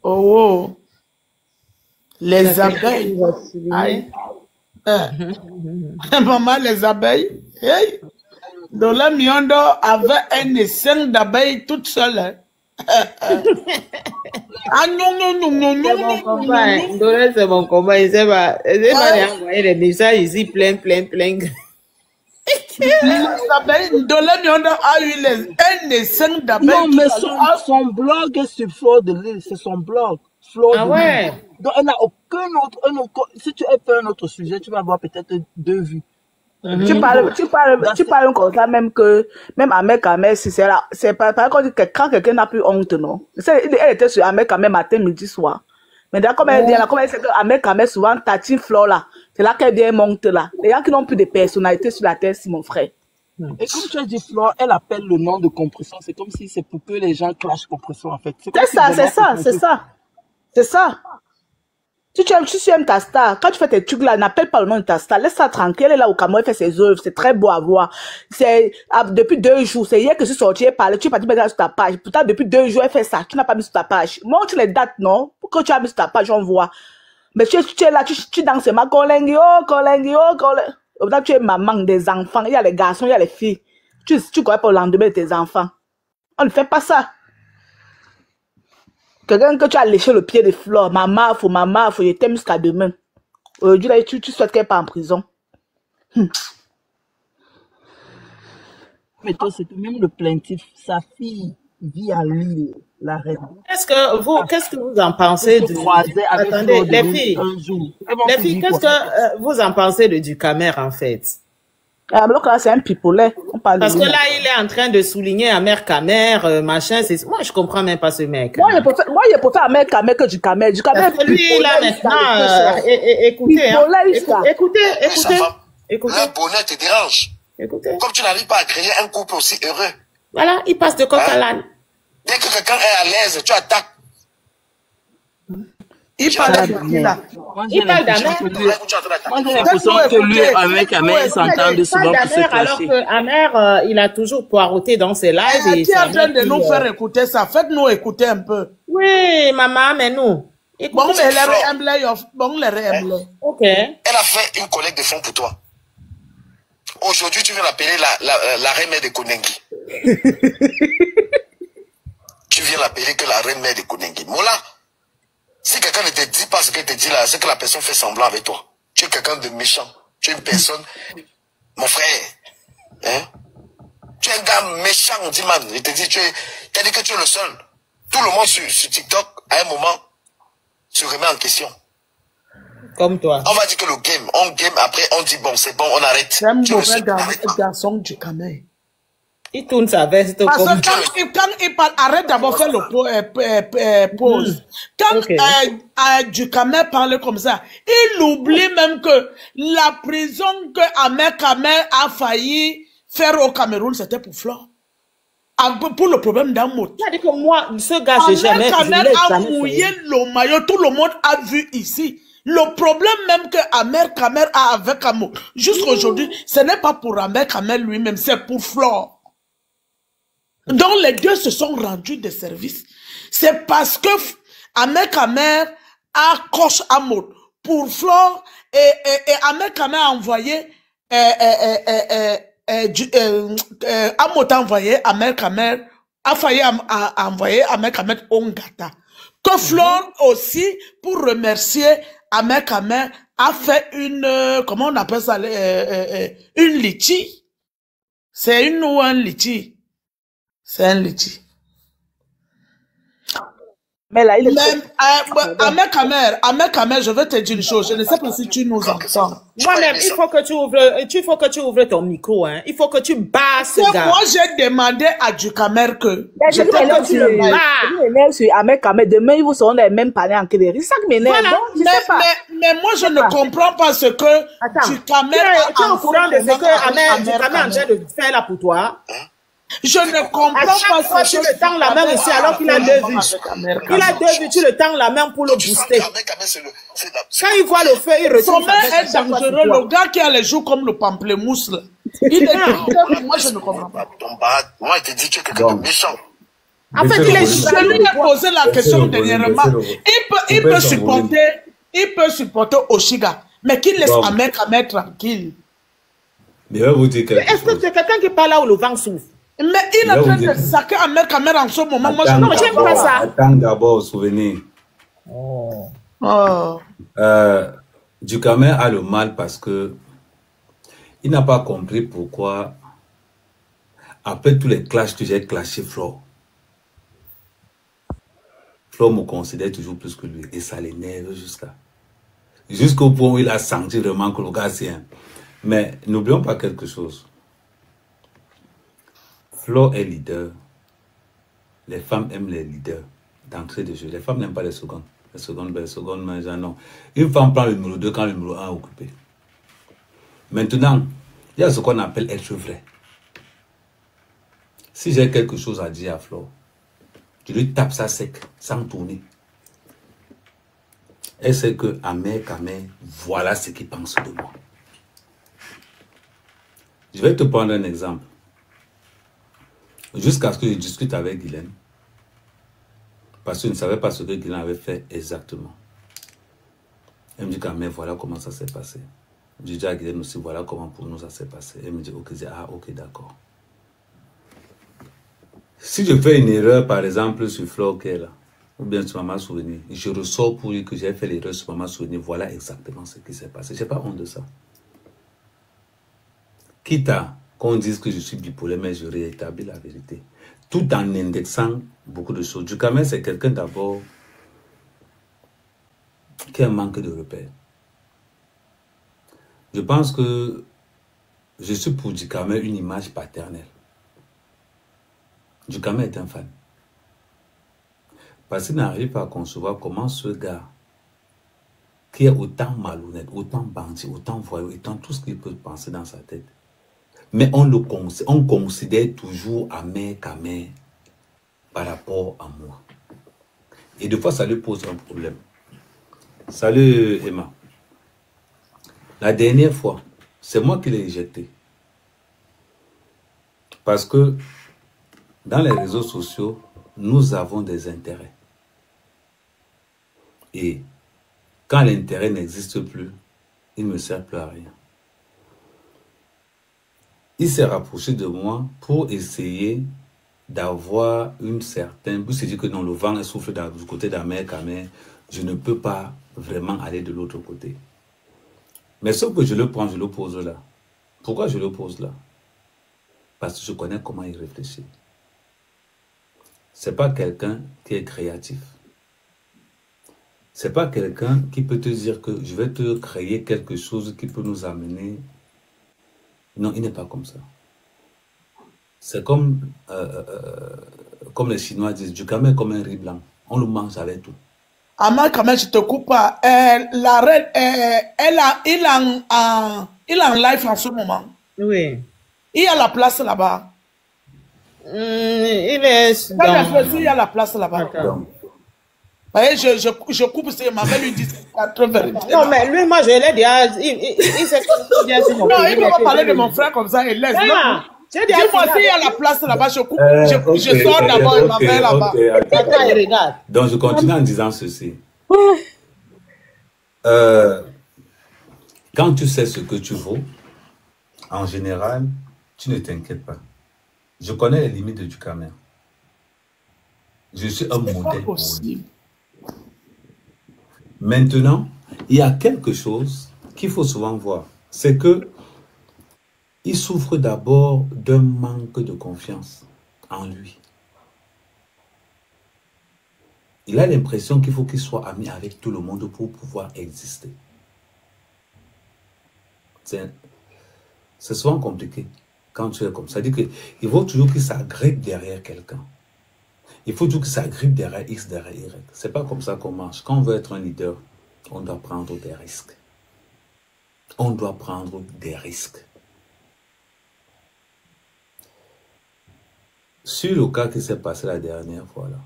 Oh. Les abeilles. Aïe. Maman, les abeilles. Hey. Dans la Miondo avait un essaim d'abeilles toute seule. Ah non. C'est mon combat. Il sait pas envoyer des messages ici plein. Les abeilles, dans la Miondo a eu un essaim d'abeilles. Non, mais son blog est sur Fleur de Lille. C'est son blog. Ah ouais. Donc, elle n'a aucun autre, si tu as fait un autre sujet, tu vas avoir peut-être 2 vues. Tu parles comme ça, même Ahmed Kamel, c'est pas quand quelqu'un n'a plus honte, non? Elle était sur Ahmed Kamel matin, midi, soir. Mais d'accord, comme elle dit, c'est que Ahmed Kamel, souvent, tatine Flore là, c'est là qu'elle vient monte là. Les gens qui n'ont plus de personnalité sur la terre, c'est mon frère. Et comme tu as dit, Flore, elle appelle le nom de compression. C'est comme si c'est pour que les gens clashent compression, en fait. C'est ça. Si tu aimes ta star, quand tu fais tes trucs là, n'appelle pas le nom de ta star. Laisse ça tranquille. Elle est là au Cameroun, elle fait ses œuvres. C'est très beau à voir. C'est, depuis 2 jours, c'est hier que je suis sortie et parlé. Tu es parti mettre sur ta page. Pourtant, depuis 2 jours, elle fait ça. Tu n'as pas mis sur ta page. Montre les dates, non? Pourquoi tu as mis sur ta page, on voit. Mais tu es là, tu danses, ma collègue, Pourtant, tu es maman des enfants. Il y a les garçons, il y a les filles. Tu connais pas le lendemain de tes enfants. On ne fait pas ça. Quelqu'un que tu as léché le pied de Flore, maman, je t'aime jusqu'à demain. Aujourd'hui, tu souhaites qu'elle parte en prison. Mais toi, c'est même le plaintif. Sa fille vit à Lille, la reine. Qu'est-ce que vous en pensez Attendez, les filles, qu'est-ce que vous en pensez de Ducamer, en fait? Alors là, c'est un pipolet. Parce que là, il est en train de souligner Ahmed Kamel, machin. Moi, je comprends même pas ce mec. Moi, il préfère Ahmed Kamel que Ducamer. Ducamer, lui, là, maintenant, écoutez. Le bonheur te dérange. Écoutez. Comme tu n'arrives pas à créer un couple aussi heureux. Voilà, il passe de coq à l'âne. Dès que quelqu'un est à l'aise, tu attaques. Il parle d'Ahmed. Il parle d'Ahmed. Moi, j'ai l'impression que lui, avec Ahmed, s'entendent souvent pour se alors que Ahmed, il a toujours poireauté dans ses lives. Tu es en train de nous faire écouter ça. Faites-nous écouter un peu. Oui, maman, mais nous. Bon, mais les Ok. Elle a fait une collecte de fonds pour toi. Aujourd'hui, tu viens l'appeler la reine mère de Konengi. Tu viens l'appeler que la reine mère de Konengi. Mola, si quelqu'un ne te dit pas ce qu'elle te dit là, c'est que la personne fait semblant avec toi. Tu es quelqu'un de méchant. Tu es une personne, mon frère, hein? Tu es un gars méchant, Diman. Il te dit, tu as dit que tu es le seul. Tout le monde sur TikTok, à un moment, se remet en question. Comme toi. On va dire que le game, on game, après on dit bon, c'est bon, on arrête. C'est un mauvais garçon du Cameroun. Il tourne sa veste parce comme... que quand il parle, arrête d'abord faire le pause. Quand du Cameroun parle comme ça, il oublie même que la prison que Ahmed Kamer a failli faire au Cameroun, c'était pour Flore. Pour le problème d'Amout. C'est-à-dire que moi, ce gars, j'ai jamais... Ahmed Kamer a mouillé le maillot, tout le monde a vu ici. Le problème même que Ahmed Kamer a avec Amout, jusqu'aujourd'hui, ce n'est pas pour Ahmed Kamer lui-même, c'est pour Flore. Donc les deux se sont rendus des services. C'est parce que Ahmed Kamer a coche Amout pour Flore et Ahmed Kamer a envoyé Amout a envoyé Ahmed Kamer a failli envoyer Ahmed Kamer au Ngata. Que Flore aussi, pour remercier Ahmed Kamer, a fait une comment on appelle ça, une litchi. C'est une ou un litchi. C'est un litchi. Mais là, il est... Ahmed Kamer, je vais te dire une chose. Je ne sais pas si tu nous entends. Moi-même, il faut que tu ouvres ton micro, hein. Il faut que tu bats ce gars. Moi, j'ai demandé à du Kamer que... Je m'énerve sur Ahmed Kamer. Demain, ils vous seront les mêmes paniers en Kéléry. Ça qui m'énerve. Mais moi, je ne comprends pas ce que du Kamer a... Tu es au courant de ce que Ahmed est en train de faire là pour toi? Je ne comprends pas fois, tu le tends la main ici alors qu'il a 2 vues. Il a 2 vues, tu le tends la main pour le booster. Quand il voit le feu, il retourne. Son main est dangereux. Le gars qui a les joues comme le pamplemousse, là. Il est dangereux. Moi, je ne comprends pas. Moi, je te dis que tu es quelqu'un de méchant. En fait, je lui ai posé la question dernièrement. Il peut supporter Oshiga, mais qu'il laisse Ahmed Kamer tranquille. Mais vous dire quelque chose. Est-ce que c'est quelqu'un qui parle là où le vent souffle? Mais il est en train de saquer Ahmed Kamer en ce moment. Moi, non, j'aime pas ça. Attends d'abord, souvenir. Du Kamer a le mal parce que il n'a pas compris pourquoi, après tous les clashs que j'ai clashé Flore, Flore me considère toujours plus que lui. Et ça l'énerve jusqu'au point où il a senti vraiment que le gars c'est un... Mais n'oublions pas quelque chose. Flore est leader. Les femmes aiment les leaders d'entrée de jeu. Les femmes n'aiment pas les secondes. Les secondes, mais non. Une femme prend le numéro 2 quand le numéro 1 est occupé. Maintenant, il y a ce qu'on appelle être vrai. Si j'ai quelque chose à dire à Flore, je lui tape ça sec, sans tourner. Elle sait que Ahmed Kamer, voilà ce qu'il pense de moi. Je vais te prendre un exemple. Jusqu'à ce que je discute avec Guylaine, parce que je ne savais pas ce que Guylaine avait fait exactement. Elle me dit quand même, voilà comment ça s'est passé. Je dis à Guylaine aussi, voilà comment pour nous ça s'est passé. Elle me dit, ok, ok, d'accord. Si je fais une erreur, par exemple, sur Flore qui est là, ou bien sur Maman Souvenir, je ressors pour dire que j'ai fait l'erreur sur Maman Souvenir, voilà exactement ce qui s'est passé. Je n'ai pas honte de ça. Quitte à qu'on dise que je suis bipolaire, mais je rétablis la vérité. Tout en indexant beaucoup de choses. Du Kamer, c'est quelqu'un d'abord qui a un manque de repères. Je pense que je suis pour du Kamer une image paternelle. Du Kamer est un fan. Parce qu'il n'arrive pas à concevoir comment ce gars, qui est autant malhonnête, autant bandit, autant voyou, autant tout ce qu'il peut penser dans sa tête, mais on considère toujours Ahmed Kamer par rapport à moi. Et des fois, ça lui pose un problème. Salut Emma. La dernière fois, c'est moi qui l'ai éjecté. Parce que dans les réseaux sociaux, nous avons des intérêts. Et quand l'intérêt n'existe plus, il ne me sert plus à rien. Il s'est rapproché de moi pour essayer d'avoir une certaine... Puis il s'est dit que non, le vent souffle du côté d'Ahmed Kamer, je ne peux pas vraiment aller de l'autre côté. Mais sauf que je le prends, je le pose là. Pourquoi je le pose là? Parce que je connais comment il réfléchit. Ce n'est pas quelqu'un qui est créatif. C'est pas quelqu'un qui peut te dire que je vais te créer quelque chose qui peut nous amener. Non, il n'est pas comme ça. C'est comme les Chinois disent, du camel comme un riz blanc. On le mange avec tout. Ama, quand même, je te coupe pas. La reine, il est en live en ce moment. Oui. Il y a la place là-bas. Il est il y a la place là-bas. Je coupe, c'est ma mère lui dit. Non, mais lui, moi, je l'ai dit. Il s'est bien sur mon Non, il ne peut pas parler de mon frère comme ça et laisse. Dis-moi s'il y a la place là-bas, je coupe. Je sors d'abord et ma mère là-bas. Attends et regarde. Donc, je continue en disant ceci. Quand tu sais ce que tu vaux, en général, tu ne t'inquiètes pas. Je connais les limites du Cameroun. Je suis un modèle pour lui. Maintenant, il y a quelque chose qu'il faut souvent voir. C'est que il souffre d'abord d'un manque de confiance en lui. Il a l'impression qu'il faut qu'il soit ami avec tout le monde pour pouvoir exister. C'est souvent compliqué quand tu es comme ça. C'est-à-dire qu'il faut toujours qu'il s'agrippe derrière quelqu'un. Il faut toujours qu'il s'agrippe derrière X, derrière Y. Ce n'est pas comme ça qu'on marche. Quand on veut être un leader, on doit prendre des risques. On doit prendre des risques. Sur le cas qui s'est passé la dernière fois, là,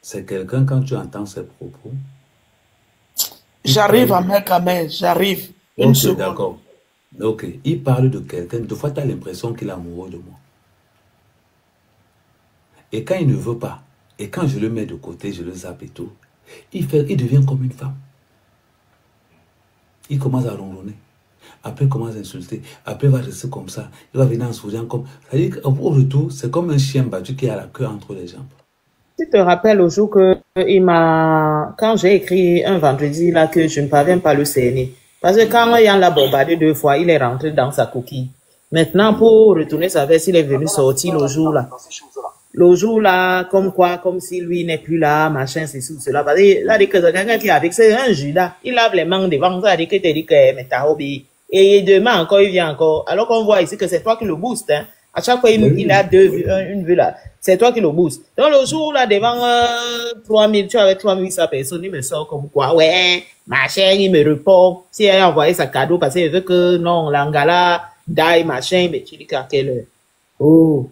c'est quelqu'un, quand tu entends ses propos... J'arrive à Mekame, j'arrive. Une seconde. D'accord. Ok, il parle de quelqu'un, de fois tu as l'impression qu'il est amoureux de moi. Et quand il ne veut pas, et quand je le mets de côté, je le zappe et tout, il devient comme une femme. Il commence à ronronner. Après, il commence à insulter. Après, il va rester comme ça. Il va venir en souriant comme... C'est-à-dire qu'au retour, c'est comme un chien battu qui a la queue entre les jambes. Tu te rappelles au jour que quand j'ai écrit un vendredi là que je ne parviens pas à le cerner. Parce que quand Yann l'a bombardé 2 fois, il est rentré dans sa coquille. Maintenant, pour retourner sa veste, il est venu sortir le jour là. Le jour là, comme si lui n'est plus là, machin, c'est tout cela. Parce que là, que quelqu'un qui est avec, c'est un Judas. Il lave les mains devant ça, dit que tu dis que, mais t'as obéi. Et demain encore, il vient encore. Alors qu'on voit ici que c'est toi qui le booste, hein. À chaque fois, il a une vue là. C'est toi qui le booste. Donc, le jour là, devant 3000, tu avais 3800 personnes, il me sort comme quoi, ouais, machin, il me répond. Si elle a envoyé sa cadeau parce qu'elle veut que, non, l'angala, die, machin, mais tu dis qu'à quelle heure? Oh.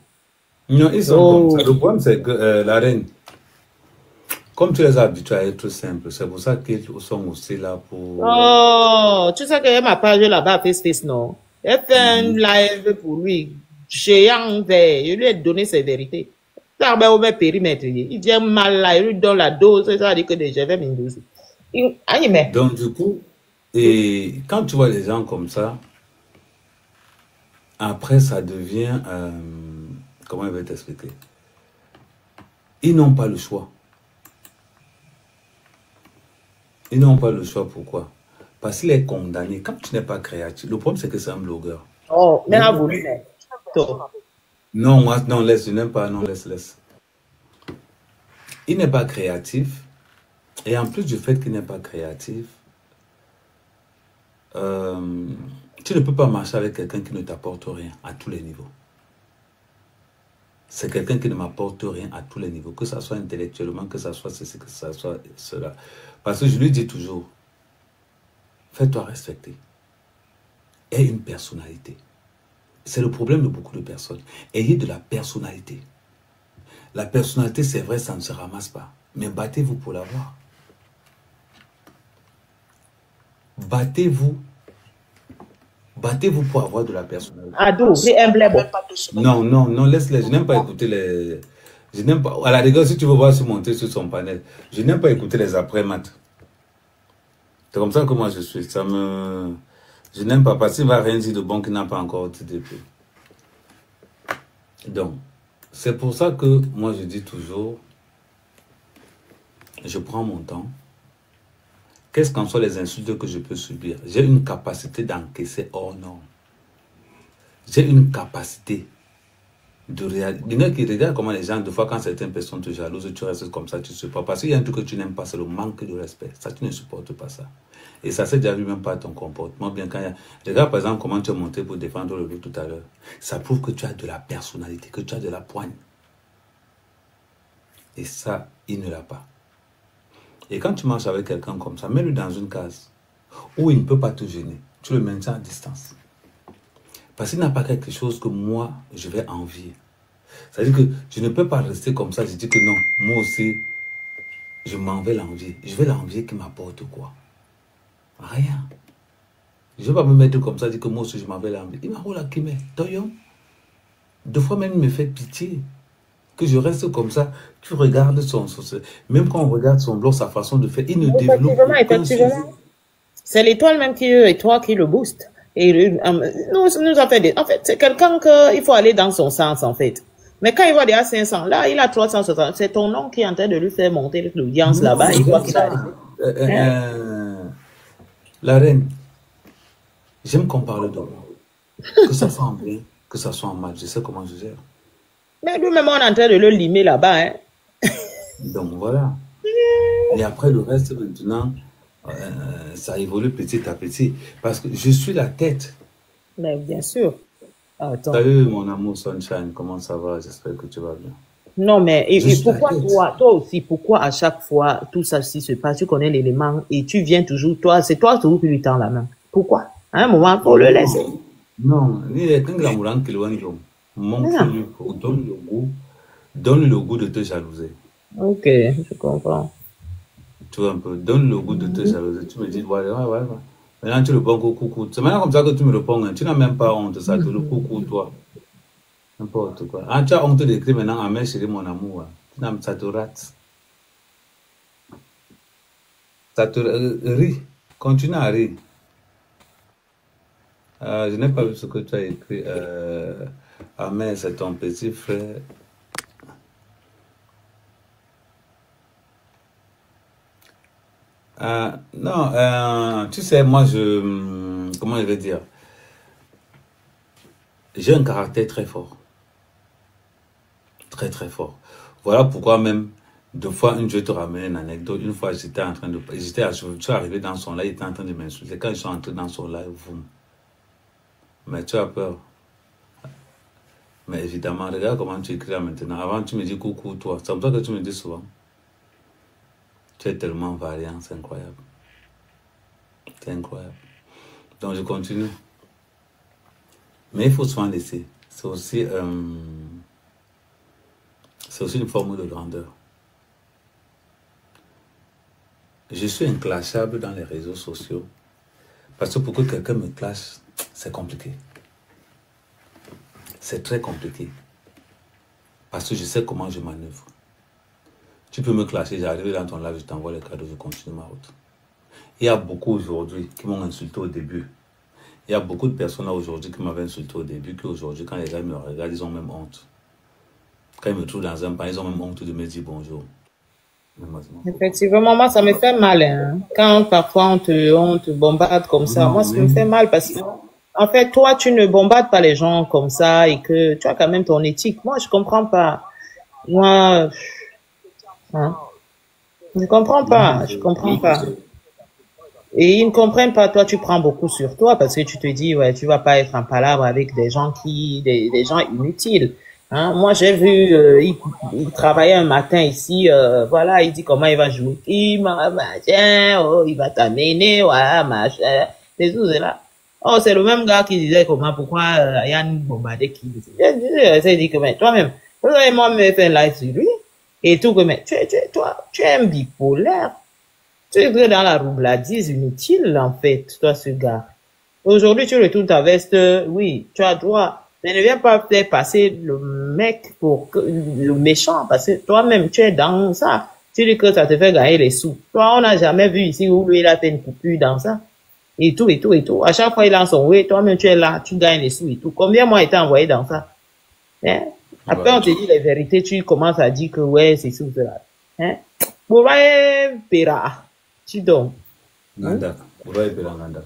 Non, ils sont comme ça. Le problème, c'est que la reine, comme tu les as habitués à être simples, c'est pour ça qu'ils sont aussi là pour... Oh, tu sais que ma page là-bas, face, non? Elle fait un live pour lui. Géant vert, je lui ai donné ses vérités. Ça va au même périmètre. Il dit mal là, il lui donne la dose, ça dit que déjà vais m'indoser. Donc du coup, et quand tu vois les gens comme ça, après ça devient, comment je vais t'expliquer? Ils n'ont pas le choix. Ils n'ont pas le choix, pourquoi? Parce qu'il est condamné. Quand tu n'es pas créatif, le problème c'est que c'est un blogueur. Oh, mais à vous, non, moi, non, laisse, je n'aime pas, non, laisse. Il n'est pas créatif, et en plus du fait qu'il n'est pas créatif, tu ne peux pas marcher avec quelqu'un qui ne t'apporte rien à tous les niveaux. C'est quelqu'un qui ne m'apporte rien à tous les niveaux, que ce soit intellectuellement, que ce soit ceci, que ce soit cela. Parce que je lui dis toujours, fais-toi respecter. Aie une personnalité. C'est le problème de beaucoup de personnes. Ayez de la personnalité. La personnalité, c'est vrai, ça ne se ramasse pas. Mais battez-vous pour l'avoir. Battez-vous. Battez-vous pour avoir de la personnalité. Ado, c'est un blé. Non, laisse-les. Je n'aime pas écouter les... Je n'aime pas... À la rigueur, si tu veux voir se monter sur son panel, je n'aime pas écouter les après-maths. C'est comme ça que moi je suis. Ça me... Je n'aime pas parce qu'il ne va rien dire de bon qu'il n'a pas encore dit depuis. Donc, c'est pour ça que moi je dis toujours, je prends mon temps. Qu'est-ce qu'en sont les insultes que je peux subir? J'ai une capacité d'encaisser hors norme. J'ai une capacité. de réalité. Regarde comment les gens, des fois, quand certaines personnes te jalousent, tu restes comme ça, tu ne supportes pas. Parce qu'il y a un truc que tu n'aimes pas, c'est le manque de respect. Ça, tu ne supportes pas ça. Et ça s'est déjà vu même pas ton comportement. Bien quand il y a... Regarde, par exemple, comment tu es monté pour défendre le loup tout à l'heure. Ça prouve que tu as de la personnalité, que tu as de la poigne. Et ça, il ne l'a pas. Et quand tu marches avec quelqu'un comme ça, mets-le dans une case où il ne peut pas te gêner. Tu le maintiens à distance. Parce qu'il n'a pas quelque chose que moi, je vais envier. C'est-à-dire que je ne peux pas rester comme ça. Je dis que non, moi aussi, je m'en vais l'envier. Je vais l'envier qui m'apporte quoi? Rien. Je ne vais pas me mettre comme ça, dire que moi aussi, je m'en vais l'envier. Il m'a roulé qui met. Deux fois même, il me fait pitié. Que je reste comme ça. Tu regardes même quand on regarde son blog, sa façon de faire, il ne développe pas. Effectivement. C'est l'étoile même et toi qui le booste. Et nous a fait en fait, c'est quelqu'un qu'il faut aller dans son sens, en fait. Mais quand il voit déjà 500, là, il a 360. C'est ton nom qui est en train de lui faire monter l'audience là-bas. Il voit qu'il a... La reine, j'aime qu'on parle de moi. Que ça soit en bien, que ça soit en mal. Je sais comment je gère. Mais lui-même, on est en train de le limer là-bas. Hein? Donc, voilà. Et après, le reste, maintenant... ça évolue petit à petit. Parce que je suis la tête. Mais bien sûr. Attends. Salut mon amour Sunshine, comment ça va? J'espère que tu vas bien. Non, mais et pourquoi toi aussi, pourquoi à chaque fois tout ça se passe, tu connais l'élément et tu viens toujours, c'est toi toujours qui lui tends la main. Pourquoi? À un moment, il faut le laisser. Non, donne le goût de te jalouser. Ok, je comprends. Tu vois un peu, donne le goût de te jalouser. Tu me dis, ouais. Maintenant, tu réponds coucou. C'est maintenant comme ça que tu me réponds. Hein. Tu n'as même pas honte, ça. Tu le coucou, toi. N'importe quoi. Ah, tu as honte d'écrire maintenant à mes chérie, mon amour. Hein. Ça te rate. Ça te rit. Continue à rire. Je n'ai pas vu ce que tu as écrit. Ah, mais c'est ton petit frère. Non, tu sais, moi, comment je vais dire? J'ai un caractère très fort. Très, très fort. Voilà pourquoi même, deux fois, je vais te ramener une anecdote. Une fois, j'étais en train de... Je suis arrivé dans son live, il était en train de m'insulter. Quand je suis entré dans son live, mais tu as peur. Mais évidemment, regarde comment tu écris là maintenant. Avant, tu me dis coucou, toi. C'est comme ça que tu me dis souvent. Tu es tellement variant, c'est incroyable. C'est incroyable. Donc, je continue. Mais il faut souvent laisser. C'est aussi une forme de grandeur. Je suis inclashable dans les réseaux sociaux. Parce que pour que quelqu'un me clash, c'est compliqué. C'est très compliqué. Parce que je sais comment je manœuvre. Tu peux me clasher, j'arrive dans ton live, je t'envoie les cadeaux, je continue ma route. Il y a beaucoup aujourd'hui qui m'ont insulté au début. Il y a beaucoup de personnes là aujourd'hui qui m'avaient insulté au début, qui aujourd'hui, quand les gens me regardent, ils ont même honte. Quand ils me trouvent dans un pan, ils ont même honte de me dire bonjour. Effectivement, moi, ça me fait mal. Hein. Quand parfois on te bombarde comme ça, moi, ça me fait mal parce que, en fait, toi, tu ne bombardes pas les gens comme ça et que tu as quand même ton éthique. Moi, je comprends pas. Moi... Hein? Je comprends pas, Et ils ne comprennent pas, toi tu prends beaucoup sur toi parce que tu te dis, ouais, tu vas pas être en palabre avec des gens des gens inutiles. Hein? Moi j'ai vu, il travaillait un matin ici, voilà, il dit comment il va jouer, il va t'amener, voilà, machin, c'est tout cela. Oh, c'est le même gars qui disait comment, pourquoi Yann bombardait qui. J'ai dit que, mais toi-même, moi me fait un live sur lui. Et tout, mais tu es un bipolaire. Tu es dans la roubladise inutile, en fait, toi, ce gars. Aujourd'hui, tu retournes ta veste, oui, tu as droit. Mais ne viens pas faire passer le mec pour le méchant, parce que toi-même, tu es dans ça. Tu dis que ça te fait gagner les sous. Toi, on n'a jamais vu ici où lui, il a fait une coupure dans ça. Et tout. À chaque fois, il lance son oui, toi-même, tu es là, tu gagnes les sous et tout. Combien moi, il t'a envoyé dans ça? Hein? Après, on te dit les vérités, tu commences à dire que ouais, c'est ça, cela. Hein? Bouraye Pera. Tu donnes. Nanda. Bouraye Pera, Nanda.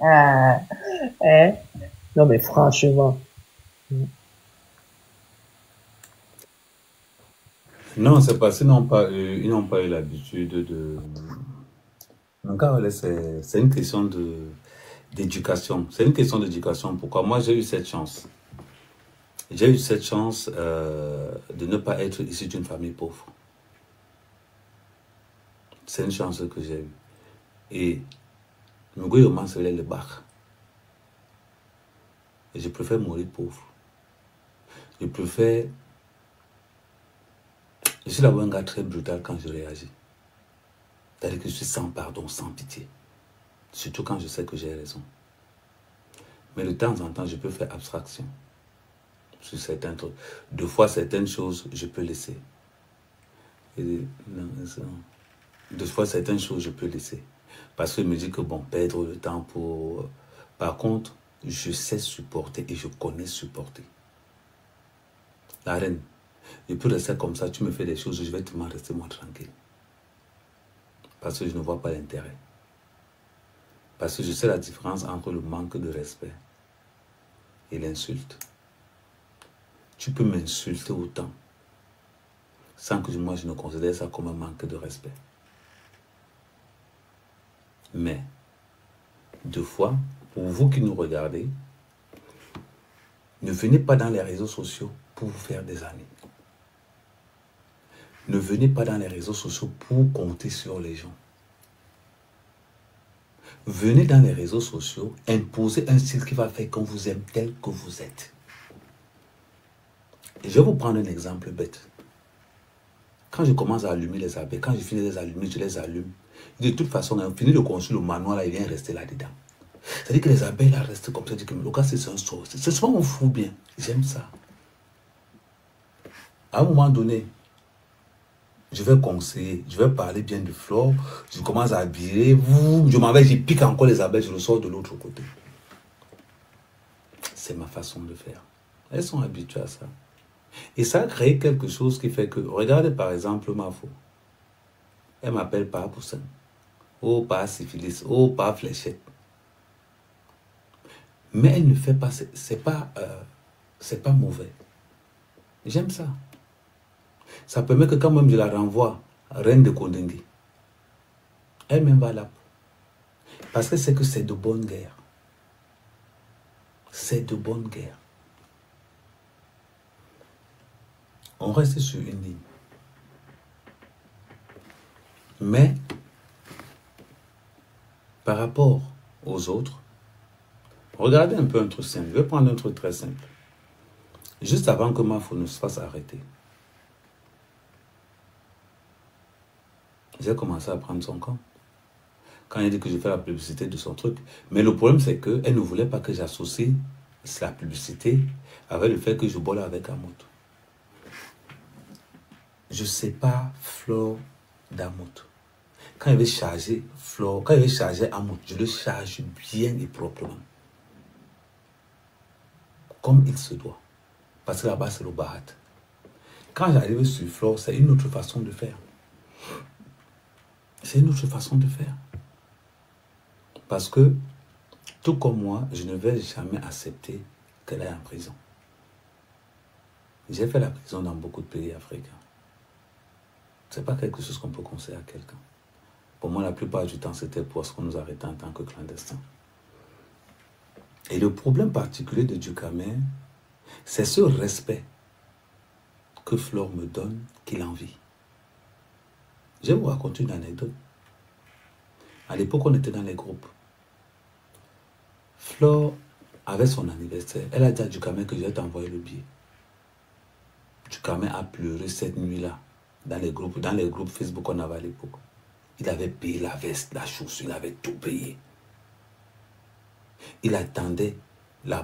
Hein? Non, mais franchement. Non, c'est parce qu'ils n'ont pas eu l'habitude de... Encore, c'est une question d'éducation. C'est une question d'éducation. Pourquoi? Moi, j'ai eu cette chance. J'ai eu cette chance de ne pas être issu d'une famille pauvre. C'est une chance que j'ai eue. Et Mugoyoma, c'est le bac. Et je préfère mourir pauvre. Je préfère... Je suis d'abord un gars très brutal quand je réagis. C'est-à-dire que je suis sans pardon, sans pitié. Surtout quand je sais que j'ai raison. Mais de temps en temps, je peux faire abstraction sur certains trucs. Deux fois, certaines choses, je peux laisser. Deux fois, certaines choses, je peux laisser. Parce que je me dis que, bon, perdre le temps pour... Par contre, je sais supporter et je connais supporter. La reine, je peux rester comme ça, tu me fais des choses, je vais te rester moi tranquille. Parce que je ne vois pas l'intérêt. Parce que je sais la différence entre le manque de respect et l'insulte. Tu peux m'insulter autant sans que moi je ne considère ça comme un manque de respect. Mais, deux fois, pour vous qui nous regardez, ne venez pas dans les réseaux sociaux pour vous faire des amis. Ne venez pas dans les réseaux sociaux pour compter sur les gens. Venez dans les réseaux sociaux, imposer un style qui va faire qu'on vous aime tel que vous êtes. Et je vais vous prendre un exemple bête. Quand je commence à allumer les abeilles, quand je finis de les allumer, je les allume. De toute façon, on finit de construire le manoir, là, il vient rester là-dedans. C'est-à-dire que les abeilles là restent comme ça. Je dis que le gars, c'est un sort. C'est souvent on fout bien. J'aime ça. À un moment donné, je vais conseiller, je vais parler bien de flore, je commence à habiller, je m'en vais, je pique encore les abeilles, je le sors de l'autre côté. C'est ma façon de faire. Elles sont habituées à ça. Et ça a créé quelque chose qui fait que, regardez par exemple ma faux. Elle m'appelle pas Poussin. Oh, pas syphilis. Oh, pas fléchette. Mais elle ne fait pas, c'est pas mauvais. J'aime ça. Ça permet que quand même je la renvoie, reine de Kondengui, elle-même va là. Parce que c'est que c'est de bonne guerre. C'est de bonne guerre. On reste sur une ligne. Mais, par rapport aux autres, regardez un peu un truc simple. Je vais prendre un truc très simple. Juste avant que Mafo ne se fasse arrêter, j'ai commencé à prendre son camp. Quand elle dit que je fais la publicité de son truc. Mais le problème, c'est qu'elle ne voulait pas que j'associe la publicité avec le fait que je bois avec Amout. Je ne sais pas Flore d'Amout. Quand il veut charger Flore, quand il veut charger Amout, je le charge bien et proprement. Comme il se doit. Parce que là-bas, c'est le bahat. Quand j'arrive sur Flore, c'est une autre façon de faire. C'est une autre façon de faire. Parce que, tout comme moi, je ne vais jamais accepter qu'elle aille en prison. J'ai fait la prison dans beaucoup de pays africains. Ce n'est pas quelque chose qu'on peut conseiller à quelqu'un. Pour moi, la plupart du temps, c'était parce qu'on nous arrêtait en tant que clandestins. Et le problème particulier de Djukamé, c'est ce respect que Flore me donne qu'il envie. Je vais vous raconter une anecdote. À l'époque, on était dans les groupes. Flore avait son anniversaire. Elle a dit à Djukamé que je vais t'envoyer le billet. Djukamé a pleuré cette nuit-là dans les groupes Facebook qu'on avait à l'époque. Il avait payé la veste, la chaussure, il avait tout payé. Il attendait la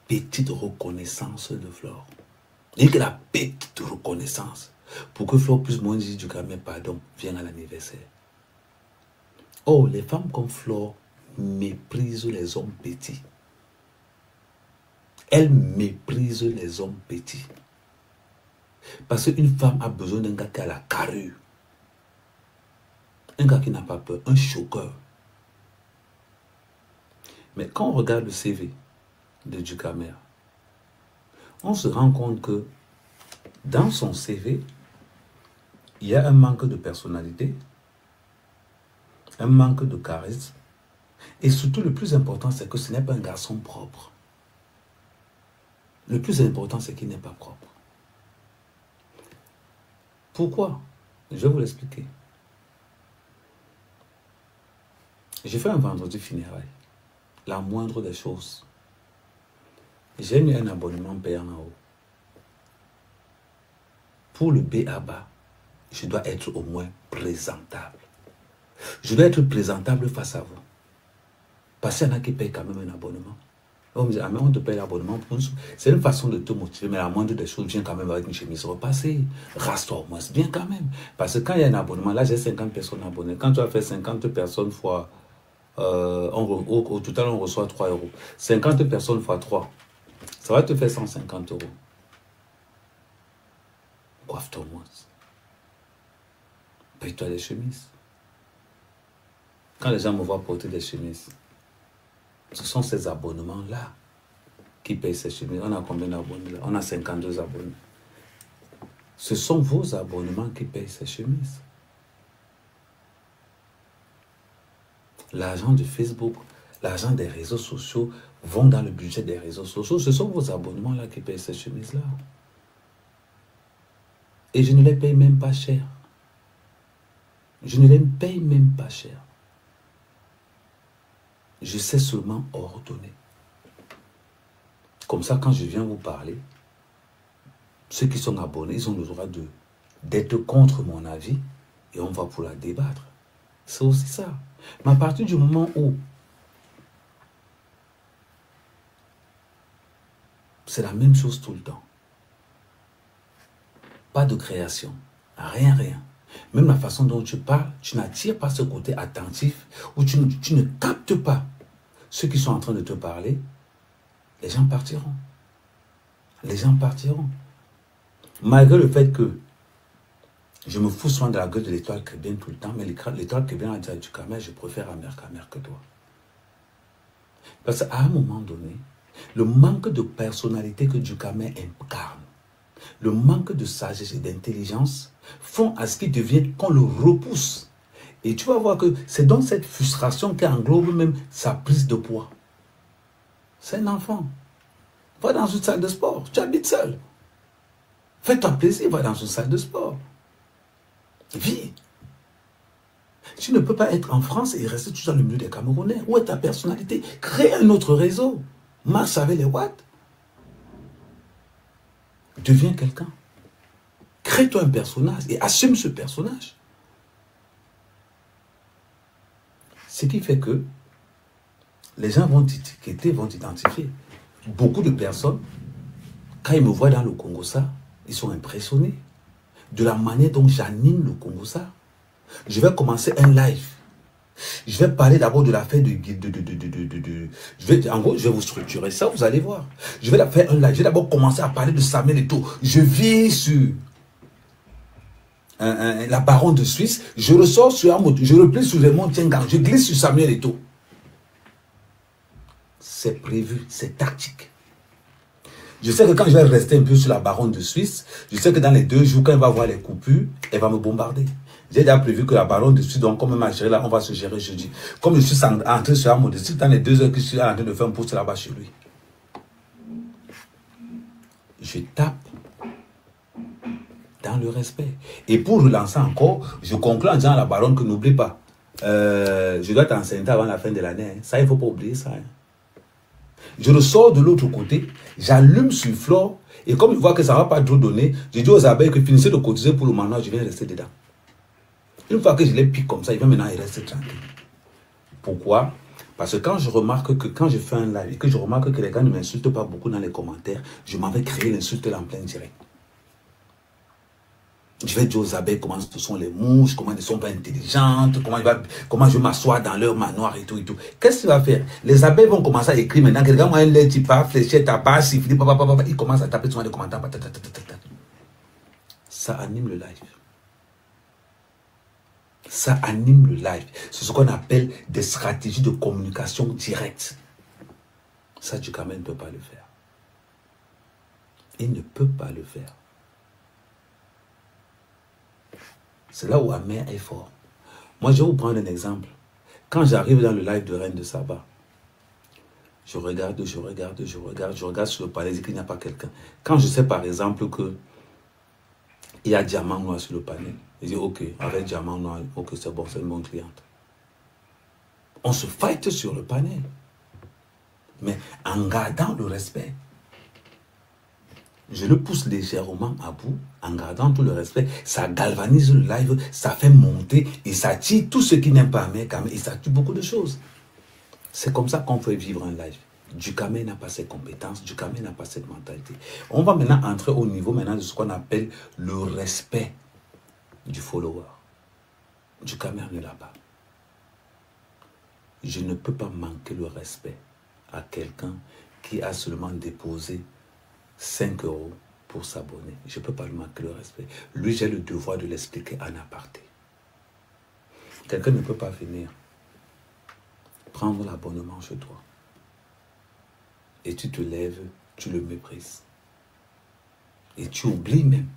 petite reconnaissance de Flore. Et que la petite reconnaissance pour que Flore puisse moins dire Djukamé pardon, viens à l'anniversaire. Oh, les femmes comme Flore méprisent les hommes petits. Elles méprisent les hommes petits. Parce qu'une femme a besoin d'un gars qui a la carrure. Un gars qui n'a pas peur, un choqueur. Mais quand on regarde le CV de Ducamer, on se rend compte que dans son CV, il y a un manque de personnalité, un manque de charisme, et surtout le plus important, c'est que ce n'est pas un garçon propre. Le plus important, c'est qu'il n'est pas propre. Pourquoi? Je vais vous l'expliquer. J'ai fait un vendredi funérailles. La moindre des choses. J'ai mis un abonnement payant en haut. Pour le BABA, je dois être au moins présentable. Je dois être présentable face à vous. Parce qu'il y en a qui payent quand même un abonnement. On me dit, ah mais on te paye l'abonnement pour une... C'est une façon de te motiver, mais la moindre des choses, viens quand même avec une chemise repassée. Rase-toi au moins, viens quand même. Parce que quand il y a un abonnement, là j'ai 50 personnes abonnées. Quand tu as fait 50 personnes fois... au total, on reçoit 3 €. 50 personnes fois 3, ça va te faire 150 €. Coiffe-toi au moins. Paye-toi des chemises. Quand les gens me voient porter des chemises, ce sont ces abonnements-là qui payent ces chemises. On a combien d'abonnés là? On a 52 abonnés. Ce sont vos abonnements qui payent ces chemises. L'argent de Facebook, l'argent des réseaux sociaux vont dans le budget des réseaux sociaux. Ce sont vos abonnements-là qui payent ces chemises-là. Et je ne les paye même pas cher. Je ne les paye même pas cher. Je sais seulement ordonner. Comme ça, quand je viens vous parler, ceux qui sont abonnés, ils ont le droit d'être contre mon avis et on va pouvoir débattre. C'est aussi ça. Mais à partir du moment où c'est la même chose tout le temps, pas de création, rien. Même la façon dont tu parles, tu n'attires pas ce côté attentif, ou tu ne captes pas ceux qui sont en train de te parler, les gens partiront. Les gens partiront. Malgré le fait que je me fous soin de la gueule de l'étoile Caribbean tout le temps, mais l'étoile Caribbean a dit à Ducamer, je préfère Amerkamer que toi. Parce qu'à un moment donné, le manque de personnalité que Ducamer incarne, le manque de sagesse et d'intelligence font à ce qu'il devienne qu'on le repousse. Et tu vas voir que c'est dans cette frustration qui englobe même sa prise de poids. C'est un enfant. Va dans une salle de sport. Tu habites seul. Fais-toi plaisir, va dans une salle de sport. Vis. Tu ne peux pas être en France et rester toujours dans le milieu des Camerounais. Où est ta personnalité? Crée un autre réseau. Marche avec les watts. Deviens quelqu'un. Crée-toi un personnage et assume ce personnage. Ce qui fait que les gens vont t'étiqueter, vont t'identifier. Beaucoup de personnes, quand ils me voient dans le Congo-Ça, ils sont impressionnés de la manière dont j'anime le Congo-Ça. Je vais commencer un live. Je vais parler d'abord de l'affaire en gros, je vais vous structurer ça, vous allez voir. Je vais faire un live. Je vais d'abord commencer à parler de Samuel Eto'o. Je vis sur la baronne de Suisse. Je ressors sur un mot. Je replie sur les monts Tiengang. Je glisse sur Samuel Eto'o. C'est prévu, c'est tactique. Je sais que quand je vais rester un peu sur la baronne de Suisse, je sais que dans les 2 jours, quand elle va voir les coupures, elle va me bombarder. J'ai déjà prévu que la baronne de Suisse, donc comme elle m'a géré là, on va se gérer jeudi. Comme je suis entré sur un modeste, dans les 2 heures que je suis en train de faire un post là-bas chez lui. Je tape dans le respect. Et pour relancer encore, je conclue en disant à la baronne que n'oublie pas, je dois t'enseigner avant la fin de l'année. Hein. Ça, il ne faut pas oublier ça. Hein. Je ressors de l'autre côté, j'allume sur Flore, et comme je vois que ça ne va pas trop donner, je dis aux abeilles que finissez de cotiser pour le manoir, je viens rester dedans. Une fois que je les pique comme ça, il va maintenant rester tranquille. Pourquoi? Parce que quand je remarque que quand je fais un live et que je remarque que les gars ne m'insultent pas beaucoup dans les commentaires, je m'en vais créer l'insulte en plein direct. Je vais dire aux abeilles comment ce sont les mouches, comment elles ne sont pas intelligentes, comment je m'assois dans leur manoir et tout et tout. Qu'est-ce qu'il va faire? Les abeilles vont commencer à écrire maintenant. Quelqu'un moi un lait, tu pas fléchir ta base, siffler, ils commencent à taper sur les commentaires. Ça anime le live. Ça anime le live. C'est ce qu'on appelle des stratégies de communication directe. Ça, Djukamel ne peut pas le faire. Il ne peut pas le faire. C'est là où Amer est fort. Moi, je vais vous prendre un exemple. Quand j'arrive dans le live de Reine de Saba, je regarde sur le palais, je dis qu'il n'y a pas quelqu'un. Quand je sais par exemple que il y a diamant noir sur le panel, je dis ok, avec diamant noir, ok, c'est bon, c'est une bonne cliente. On se fight sur le panel, mais en gardant le respect. Je le pousse légèrement à bout, en gardant tout le respect. Ça galvanise le live, ça fait monter et ça tire tout ce qui n'aime pas Amer Kamel et ça tue beaucoup de choses. C'est comme ça qu'on peut vivre un live. Djukamel n'a pas cette compétence, Djukamel n'a pas cette mentalité. On va maintenant entrer au niveau maintenant de ce qu'on appelle le respect du follower. Djukamel ne l'a pas. Je ne peux pas manquer le respect à quelqu'un qui a seulement déposé 5 € pour s'abonner. Je ne peux pas lui manquer le respect. Lui, j'ai le devoir de l'expliquer en aparté. Quelqu'un ne peut pas venir prendre l'abonnement chez toi. Et tu te lèves, tu le méprises. Et tu oublies même.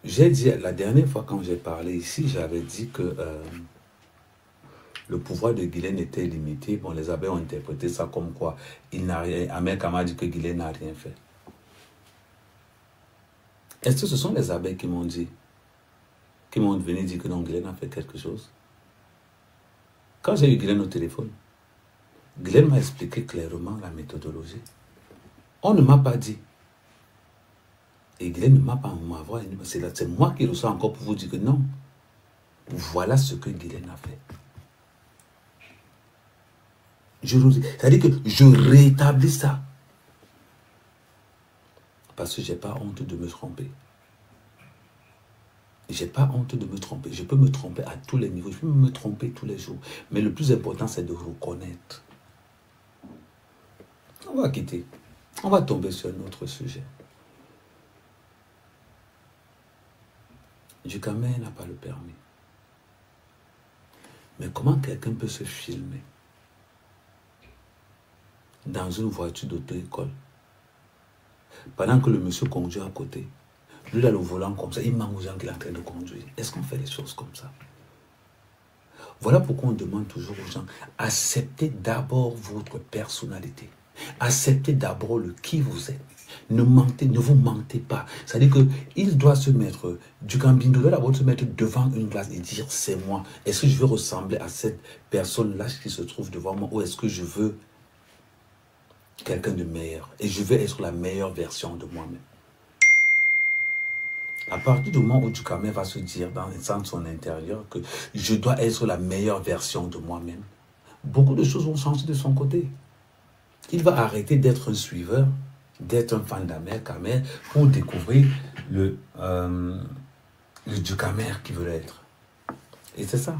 J'ai dit, la dernière fois quand j'ai parlé ici, j'avais dit que le pouvoir de Guilaine était limité. Bon, les abeilles ont interprété ça comme quoi il n'a rien. Amer Kamel a dit que Guilaine n'a rien fait. Est-ce que ce sont les abeilles qui m'ont dit, qui m'ont venu dire que non, Guilaine a fait quelque chose? Quand j'ai eu Guilaine au téléphone, Guilaine m'a expliqué clairement la méthodologie. On ne m'a pas dit. Et Guilaine ne m'a pas envoyé. C'est moi qui reçois encore pour vous dire que non. Voilà ce que Guilaine a fait. C'est-à-dire que je rétablis ça. Parce que je n'ai pas honte de me tromper. Je n'ai pas honte de me tromper. Je peux me tromper à tous les niveaux. Je peux me tromper tous les jours. Mais le plus important, c'est de reconnaître. On va quitter. On va tomber sur un autre sujet. Djukamel n'a pas le permis. Mais comment quelqu'un peut se filmer dans une voiture d'auto-école pendant que le monsieur conduit à côté? Lui, il a le volant comme ça, il manque aux gens qu'il est en train de conduire. Est-ce qu'on fait les choses comme ça? Voilà pourquoi on demande toujours aux gens, acceptez d'abord votre personnalité. Acceptez d'abord le qui vous êtes. Ne vous mentez pas. C'est-à-dire qu'il doit se mettre, Djukamel doit d'abord se mettre devant une glace et dire c'est moi. Est-ce que je veux ressembler à cette personne-là qui se trouve devant moi ou est-ce que je veux quelqu'un de meilleur et je veux être la meilleure version de moi-même? À partir du moment où Djukamel va se dire dans son intérieur que je dois être la meilleure version de moi-même, beaucoup de choses vont changer de son côté. Il va arrêter d'être un suiveur, d'être un fan d'Amer Kamel pour découvrir le Djukamel qui veut être. Et c'est ça.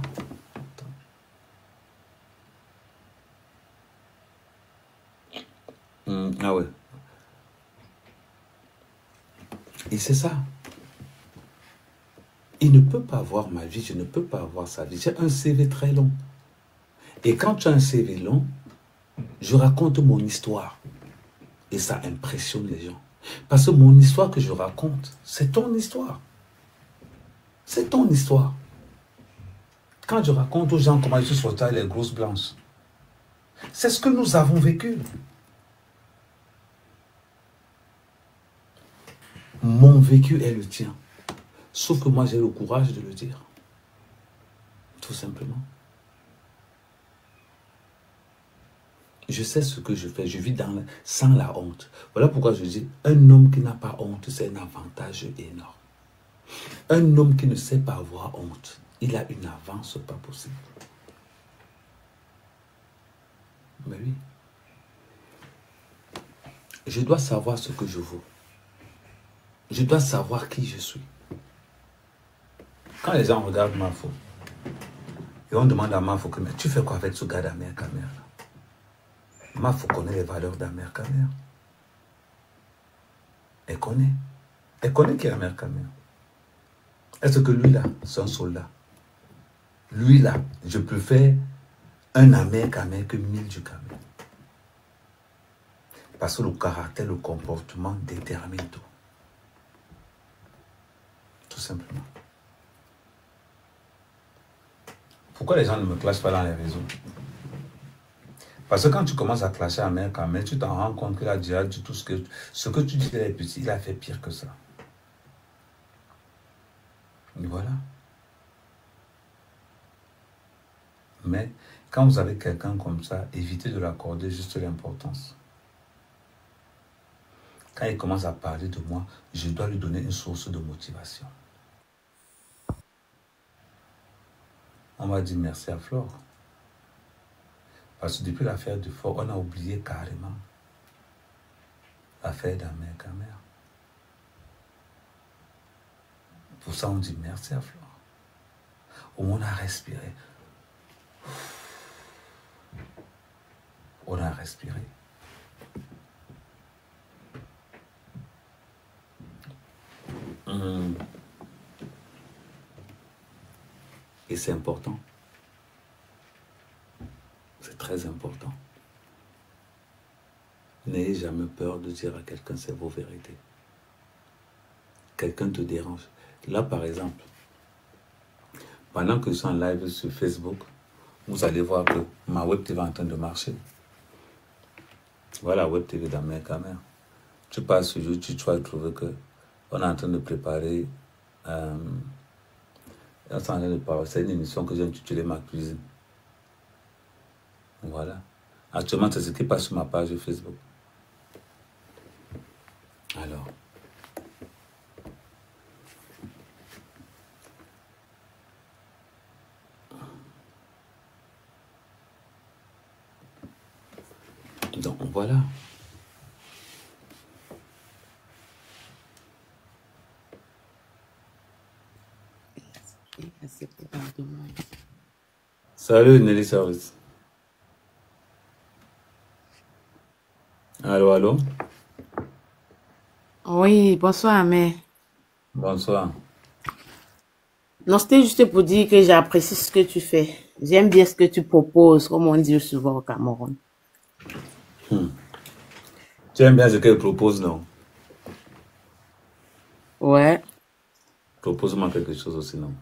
Ah ouais. Et c'est ça. Il ne peut pas voir ma vie, je ne peux pas avoir sa vie. J'ai un CV très long. Et quand tu as un CV long, je raconte mon histoire. Et ça impressionne les gens. Parce que mon histoire que je raconte, c'est ton histoire. C'est ton histoire. Quand je raconte aux gens comment je suis sorti avec les grosses blanches, c'est ce que nous avons vécu. Mon vécu est le tien. Sauf que moi, j'ai le courage de le dire. Tout simplement. Je sais ce que je fais. Je vis sans la honte. Voilà pourquoi je dis, un homme qui n'a pas honte, c'est un avantage énorme. Un homme qui ne sait pas avoir honte, il a une avance pas possible. Mais oui. Je dois savoir ce que je vaux. Je dois savoir qui je suis. Quand les gens regardent Mafo, et on demande à Mafo, mais tu fais quoi avec ce gars d'Amer Kamel? Mafo connaît les valeurs d'Amer Kamel. Elle connaît. Elle connaît qui est Amer Kamel. Est-ce que lui là, c'est un soldat? Lui là, je préfère un amer camel que 1000 du camel. Parce que le caractère, le comportement détermine tout. Tout simplement. Pourquoi les gens ne me clashent pas dans les réseaux? Parce que quand tu commences à clasher un mec camel, tu t'en rends compte qu'il a déjà dit tout ce que tu dis qu'il est petit, il a fait pire que ça. Et voilà. Mais quand vous avez quelqu'un comme ça, évitez de l'accorder juste l'importance. Quand il commence à parler de moi, je dois lui donner une source de motivation. On va dire merci à Flore. Parce que depuis l'affaire de Fort, on a oublié carrément l'affaire d'Amer Kamer. Pour ça, on dit merci à Flore. Au moins, on a respiré. On a respiré. Et c'est important. C'est très important. N'ayez jamais peur de dire à quelqu'un c'est vos vérités. Quelqu'un te dérange. Là, par exemple, pendant que je suis en live sur Facebook, vous allez voir que ma web TV est en train de marcher. Voilà, web TV d'Amer Kamer. Tu passes sur YouTube, tu vas trouver que on est en train de préparer. C'est une émission que j'ai intitulée Ma cuisine. Voilà. Actuellement, c'est ce qui passe sur ma page Facebook. Alors. Donc, voilà. Salut Nelly Service. Allô, allô? Oui, bonsoir, Amer. Bonsoir. Non, c'était juste pour dire que j'apprécie ce que tu fais. J'aime bien ce que tu proposes, comme on dit souvent au Cameroun. Tu aimes bien ce qu'elle propose, non? Ouais. Propose-moi quelque chose aussi, non?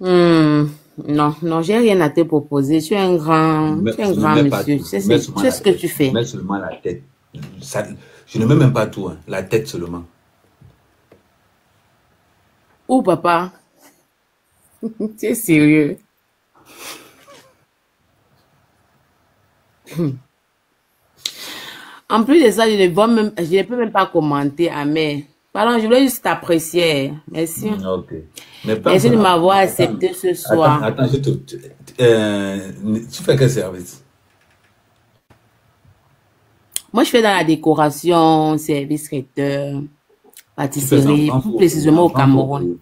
Non, j'ai rien à te proposer. Tu es un grand monsieur. Tu sais ce que tu fais. Mets seulement la tête. Ça, je ne mets même pas tout, hein. La tête seulement. Oh, papa. Tu es sérieux? En plus de ça, je ne peux même pas commenter, Amer. Pardon, je voulais juste t'apprécier. Merci. Ok. Merci de m'avoir accepté ce soir. Attends, tu fais quel service? Moi, je fais dans la décoration, service traiteur, pâtisserie, plus précisément au Cameroun.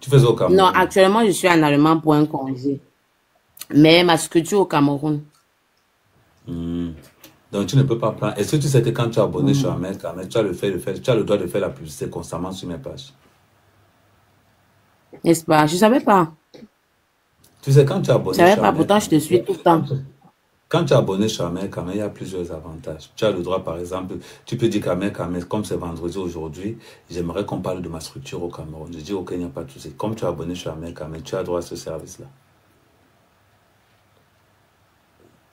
Tu fais au Cameroun? Non, actuellement, je suis en Allemagne pour un congé. Mais ma structure au Cameroun. Donc, tu ne peux pas prendre. Est-ce que tu sais que quand tu es abonné sur Amer Kamer, tu as le droit de faire la publicité constamment sur mes pages? N'est-ce pas? Je ne savais pas. Tu sais, quand tu es abonné sur Amer Kamer, pourtant, je te suis tout le temps. Quand tu es abonné sur Amer Kamer, il y a plusieurs avantages. Tu as le droit, par exemple, tu peux dire qu'Amer Kamer, comme c'est vendredi aujourd'hui, j'aimerais qu'on parle de ma structure au Cameroun. Je dis, ok, il n'y a pas de souci. Comme tu es abonné sur Amer Kamer, tu as droit à ce service-là.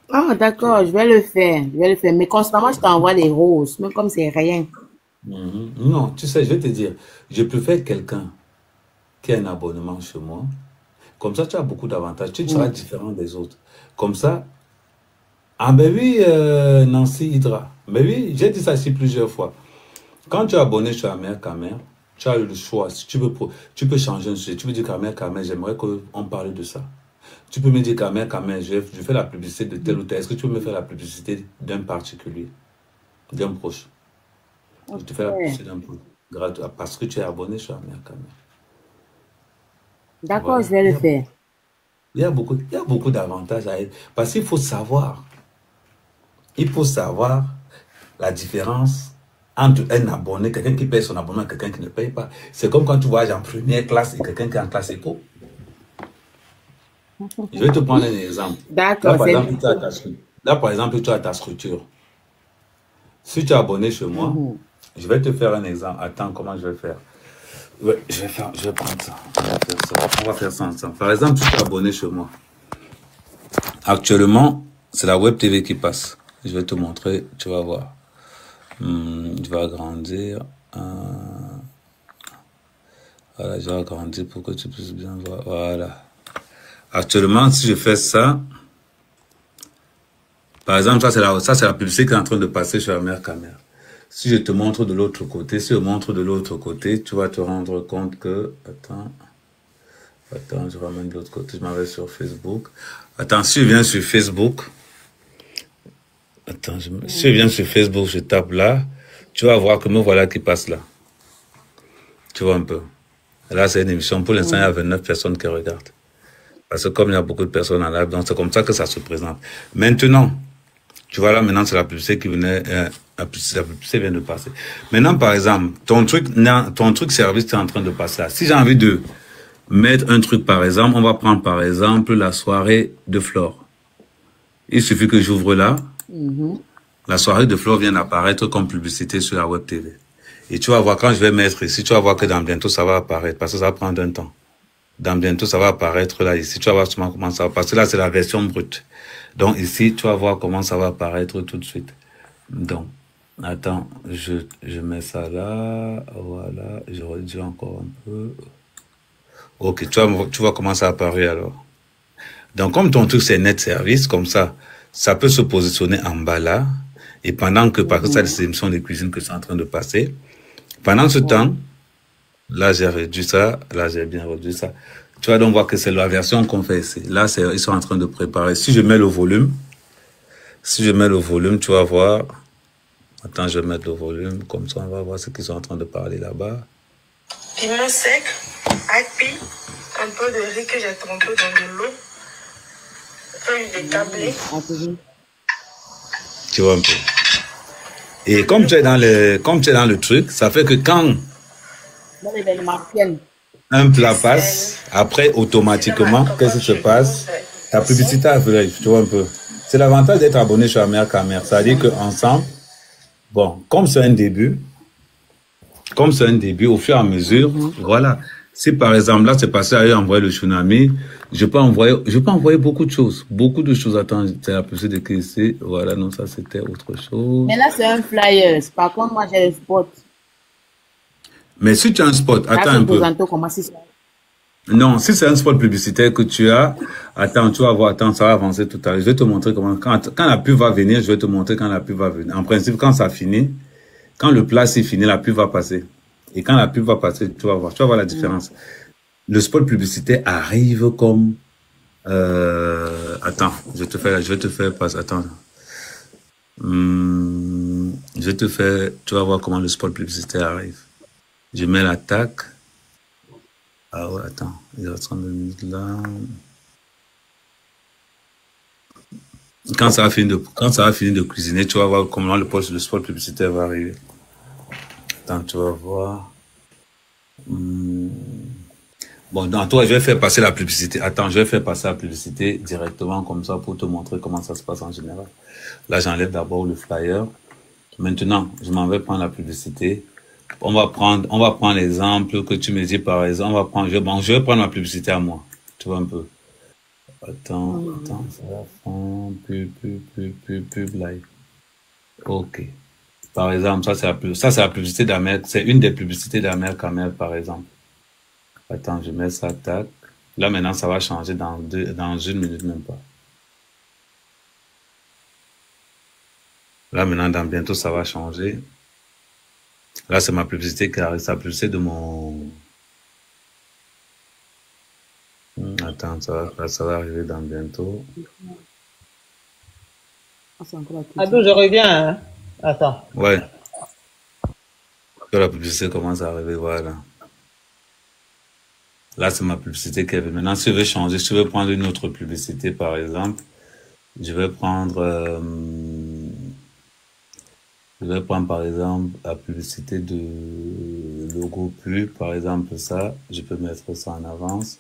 Ah, d'accord, je vais le faire. Mais constamment, je t'envoie des roses, même comme c'est rien. Non, tu sais, je vais te dire, je préfère quelqu'un qui a un abonnement chez moi. Comme ça, tu as beaucoup d'avantages. Tu seras différent des autres. Comme ça, ah ben oui, Nancy Hydra. Mais oui, j'ai dit ça ici plusieurs fois. Quand tu es abonné sur Amer Kamer, tu as le choix. Si tu peux changer un sujet. Tu peux dire qu'Amer Kamer, j'aimerais qu'on parle de ça. Tu peux me dire qu'Amer Kamer, je fais la publicité de tel ou tel. Est-ce que tu peux me faire la publicité d'un particulier, d'un proche? Je te fais la publicité d'un proche. Parce que tu es abonné sur Amer Kamer. D'accord, voilà. Je vais le faire. Il y a beaucoup d'avantages à être. Parce qu'il faut savoir. Il faut savoir la différence entre un abonné, quelqu'un qui paye son abonnement et quelqu'un qui ne paye pas. C'est comme quand tu voyages en première classe et quelqu'un qui est en classe éco. Je vais te prendre un exemple. D'accord. Là, par exemple, tu as ta structure. Si tu es abonné chez moi, je vais te faire un exemple. Attends, comment je vais faire? Ouais, je vais prendre ça. On va faire ça ensemble. Par exemple, tu es abonné chez moi. Actuellement, c'est la Web TV qui passe. Je vais te montrer, tu vas voir. Je vais agrandir. Voilà, je vais agrandir pour que tu puisses bien voir. Voilà. Actuellement, si je fais ça, par exemple, ça c'est la publicité qui est en train de passer sur la mère caméra. Si je te montre de l'autre côté, si je montre de l'autre côté, tu vas te rendre compte que... Attends, je ramène de l'autre côté, je m'en vais sur Facebook. Attends, si je viens sur Facebook... Attends, si je viens sur Facebook, je tape là, tu vas voir que me voilà qui passe là. Tu vois un peu. Là, c'est une émission. Pour l'instant, il y a 29 personnes qui regardent. Parce que comme il y a beaucoup de personnes en live, donc c'est comme ça que ça se présente. Maintenant, tu vois là, maintenant, c'est la publicité qui venait, la publicité vient de passer. Maintenant, par exemple, ton truc service est en train de passer là. Si j'ai envie de mettre un truc, par exemple, on va prendre par exemple la soirée de Flore. Il suffit que j'ouvre là. La soirée de Flore vient d'apparaître comme publicité sur la Web TV. Et tu vas voir, quand je vais mettre ici, tu vas voir que dans bientôt, ça va apparaître, parce que ça va prendre un temps. Dans bientôt, ça va apparaître là, ici. Tu vas voir comment ça va, parce que là, c'est la version brute. Donc, ici, tu vas voir comment ça va apparaître tout de suite. Donc, attends, je mets ça là, voilà, je réduis encore un peu. Ok, tu vois comment ça apparaît alors. Donc, comme ton truc, c'est net service, comme ça peut se positionner en bas là, et pendant que, parce que ça, c'est l'émission de cuisine que c'est en train de passer, pendant ce temps, là, j'ai réduit ça, là, j'ai bien réduit ça. Tu vas donc voir que c'est la version qu'on fait ici. Là, ils sont en train de préparer. Si je mets le volume, tu vas voir. Attends, je vais mettre le volume, comme ça, on va voir ce qu'ils sont en train de parler là-bas. Piment sec, api, un peu de riz que j'ai trempé dans de l'eau, feuille de tablé. Tu vois un peu. Et comme tu es dans le truc, ça fait que quand un plat passe, après, automatiquement, qu'est-ce qui se passe? Ta publicité arrive, tu vois un peu. C'est l'avantage d'être abonné sur la meilleure caméra. C'est-à-dire qu'ensemble, bon, comme c'est un début, au fur et à mesure, voilà. Si par exemple, là, c'est passé à envoyer le tsunami, je peux envoyer beaucoup de choses. Attends, c'est la publicité de KC. Voilà, non, ça, c'était autre chose. Mais là, c'est un flyer. Par contre, moi, j'ai le spot. Mais si tu as un spot, attends un peu. Non, si c'est un spot publicitaire que tu as, attends, tu vas voir, attends, ça va avancer tout à l'heure. Je vais te montrer comment, quand la pub va venir, je vais te montrer quand la pub va venir. En principe, quand ça finit, quand le plat s'est fini, la pub va passer. Et quand la pub va passer, tu vas voir la différence. Le spot publicitaire arrive comme, attends, je vais te faire passer, attends. Tu vas voir comment le spot publicitaire arrive. Je mets l'attaque. Ah ouais, attends, il y a 32 minutes là. Quand ça va finir de cuisiner, tu vas voir comment le spot publicitaire va arriver. Attends, tu vas voir. Bon, dans toi, je vais faire passer la publicité. Attends, je vais faire passer la publicité directement comme ça pour te montrer comment ça se passe en général. Là, j'enlève d'abord le flyer. Maintenant, je m'en vais prendre la publicité. On va prendre l'exemple que tu me dis, par exemple. Je vais prendre ma publicité à moi. Tu vois un peu. Attends, ça va prendre pub live. Ok. Par exemple, ça c'est la publicité d'Amérique. C'est une des publicités d'Amérique Caméra, par exemple. Attends, je mets ça, tac. Là, maintenant, ça va changer dans une minute, même pas. Là, maintenant, dans bientôt, ça va changer. Là, c'est ma publicité qui arrive. C'est la publicité de mon... Attends, ça va arriver dans bientôt. Attends, je reviens. Hein? Attends. Ouais. La publicité commence à arriver, voilà. Là, c'est ma publicité qui est venue. Maintenant, si je veux changer, si je veux prendre une autre publicité, par exemple, je vais prendre par exemple la publicité de logo pub, par exemple ça, je peux mettre ça en avance.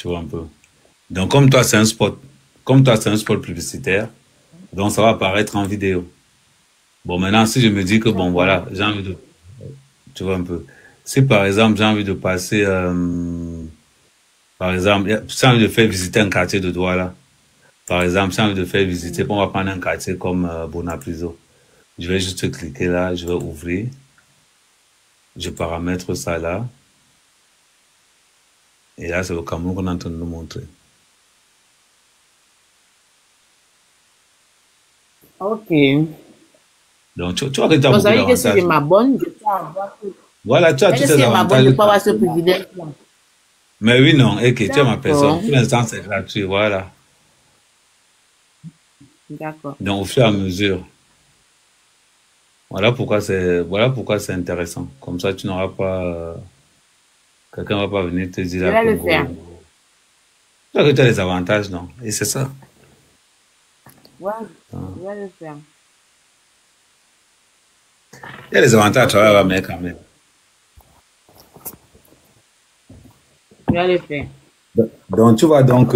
Tu vois un peu. Donc, comme toi, c'est un spot publicitaire, donc ça va apparaître en vidéo. Bon, maintenant, si je me dis que, bon, voilà, j'ai envie de... Tu vois un peu. Si, par exemple, j'ai envie de passer... par exemple, j'ai envie de faire visiter un quartier de Douala. Par exemple, j'ai envie de faire visiter, on va prendre un quartier comme Bonapriso. Je vais juste cliquer là, je vais ouvrir. Je paramètre ça là. Et là, c'est le Cameroun qu'on est en train de nous montrer. Ok. Donc, tu vois que tu as beaucoup d'avantages. Si je m'abonne, je peux avoir... Voilà, tu as tous ces avantages. Je peux avoir ce privilège. Mais oui, non, et que tu es ma personne. Pour l'instant, c'est gratuit, voilà. D'accord. Donc, au fur et à mesure. Voilà pourquoi c'est intéressant. Comme ça, tu n'auras pas... quelqu'un ne va pas venir te dire... Je vais le faire. Tu vois que tu as les avantages, non? Et c'est ça. Ouais, je vais le faire. Il y a des avantages à travailler avec mais quand même. Je vais le faire. Donc, tu vois, donc,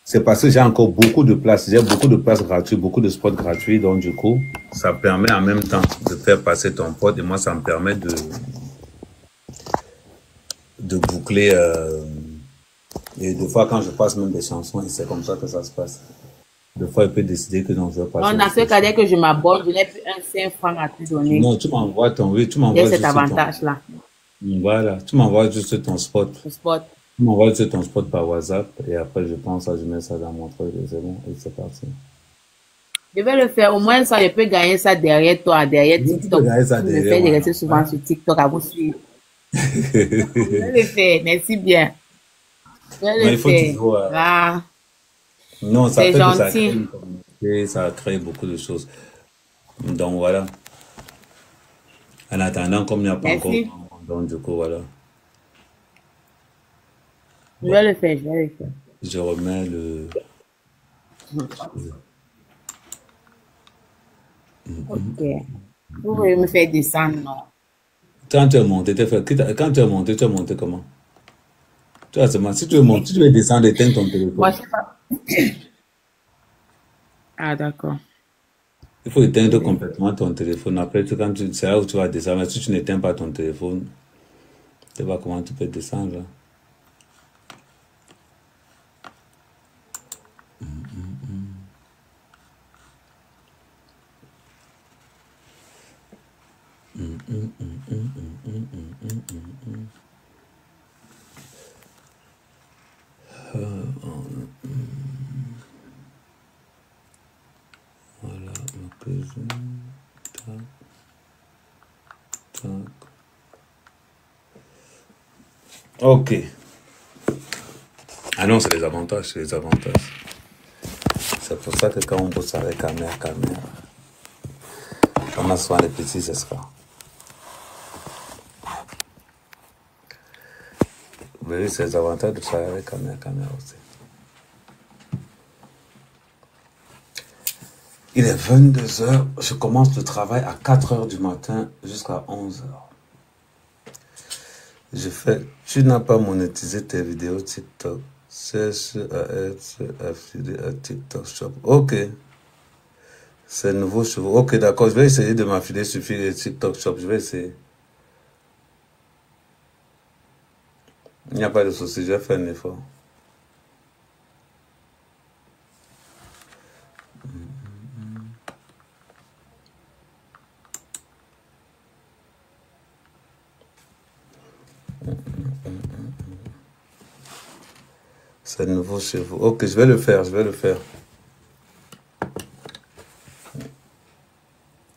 c'est parce que j'ai encore beaucoup de places. J'ai beaucoup de places gratuites, beaucoup de spots gratuits. Donc, du coup, ça permet en même temps de faire passer ton pote. Et moi, ça me permet de boucler. Et des fois, quand je passe même des chansons, c'est comme ça que ça se passe. Des fois, il peut décider que non, je vais passer. Dans ce cas, dès que je m'abonne, je n'ai plus un 5 francs à te donner. Non, tu m'envoies ton... Oui, tu m'envoies juste cet avantage-là. Voilà, tu m'envoies juste ton spot. Le spot. Tu m'envoies juste ton spot par WhatsApp et après, je pense que je mets ça dans mon truc et c'est bon, et c'est parti. Je vais le faire. Au moins, ça, je peux gagner ça derrière toi, derrière TikTok. Je me fais rester souvent sur TikTok à vous suivre. Je vais le faire. Merci bien. Je vais le faire. Toujours, ah. Non, ça c'est fait gentil. Que ça crée une communauté, ça crée beaucoup de choses. Donc voilà. En attendant, comme il n'y a pas encore, donc du coup, voilà. Je vais le faire, je vais le faire. Je remets le... Ok. Vous pouvez me faire descendre, non? Quand tu es monté, tu es monté comment? Tu vois, si tu es monté, si tu veux descendre, éteins ton téléphone. Moi, je sais pas. Ah, d'accord. Il faut éteindre complètement ton téléphone. Après, c'est là où tu vas descendre. Mais si tu n'éteins pas ton téléphone, tu vois comment tu peux descendre. Là. Voilà, ok. Ah non, c'est les avantages, c'est les avantages. C'est pour ça que quand on bosse avec caméra, on a souvent les petits escars. Vous voyez, c'est les avantages de travailler avec caméra aussi. Il est 22h, je commence le travail à 4h du matin jusqu'à 11h. Tu n'as pas monétisé tes vidéos TikTok. Cherche à être affilié à TikTok Shop. Ok. C'est nouveau chez vous. Ok, d'accord, je vais essayer de m'affiler sur TikTok Shop. Je vais essayer. Il n'y a pas de souci, je vais faire un effort. C'est nouveau chez vous. Ok, je vais le faire,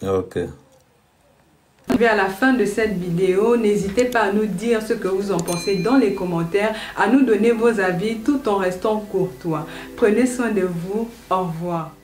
Ok. Arrivé à la fin de cette vidéo, n'hésitez pas à nous dire ce que vous en pensez dans les commentaires, à nous donner vos avis tout en restant courtois. Prenez soin de vous. Au revoir.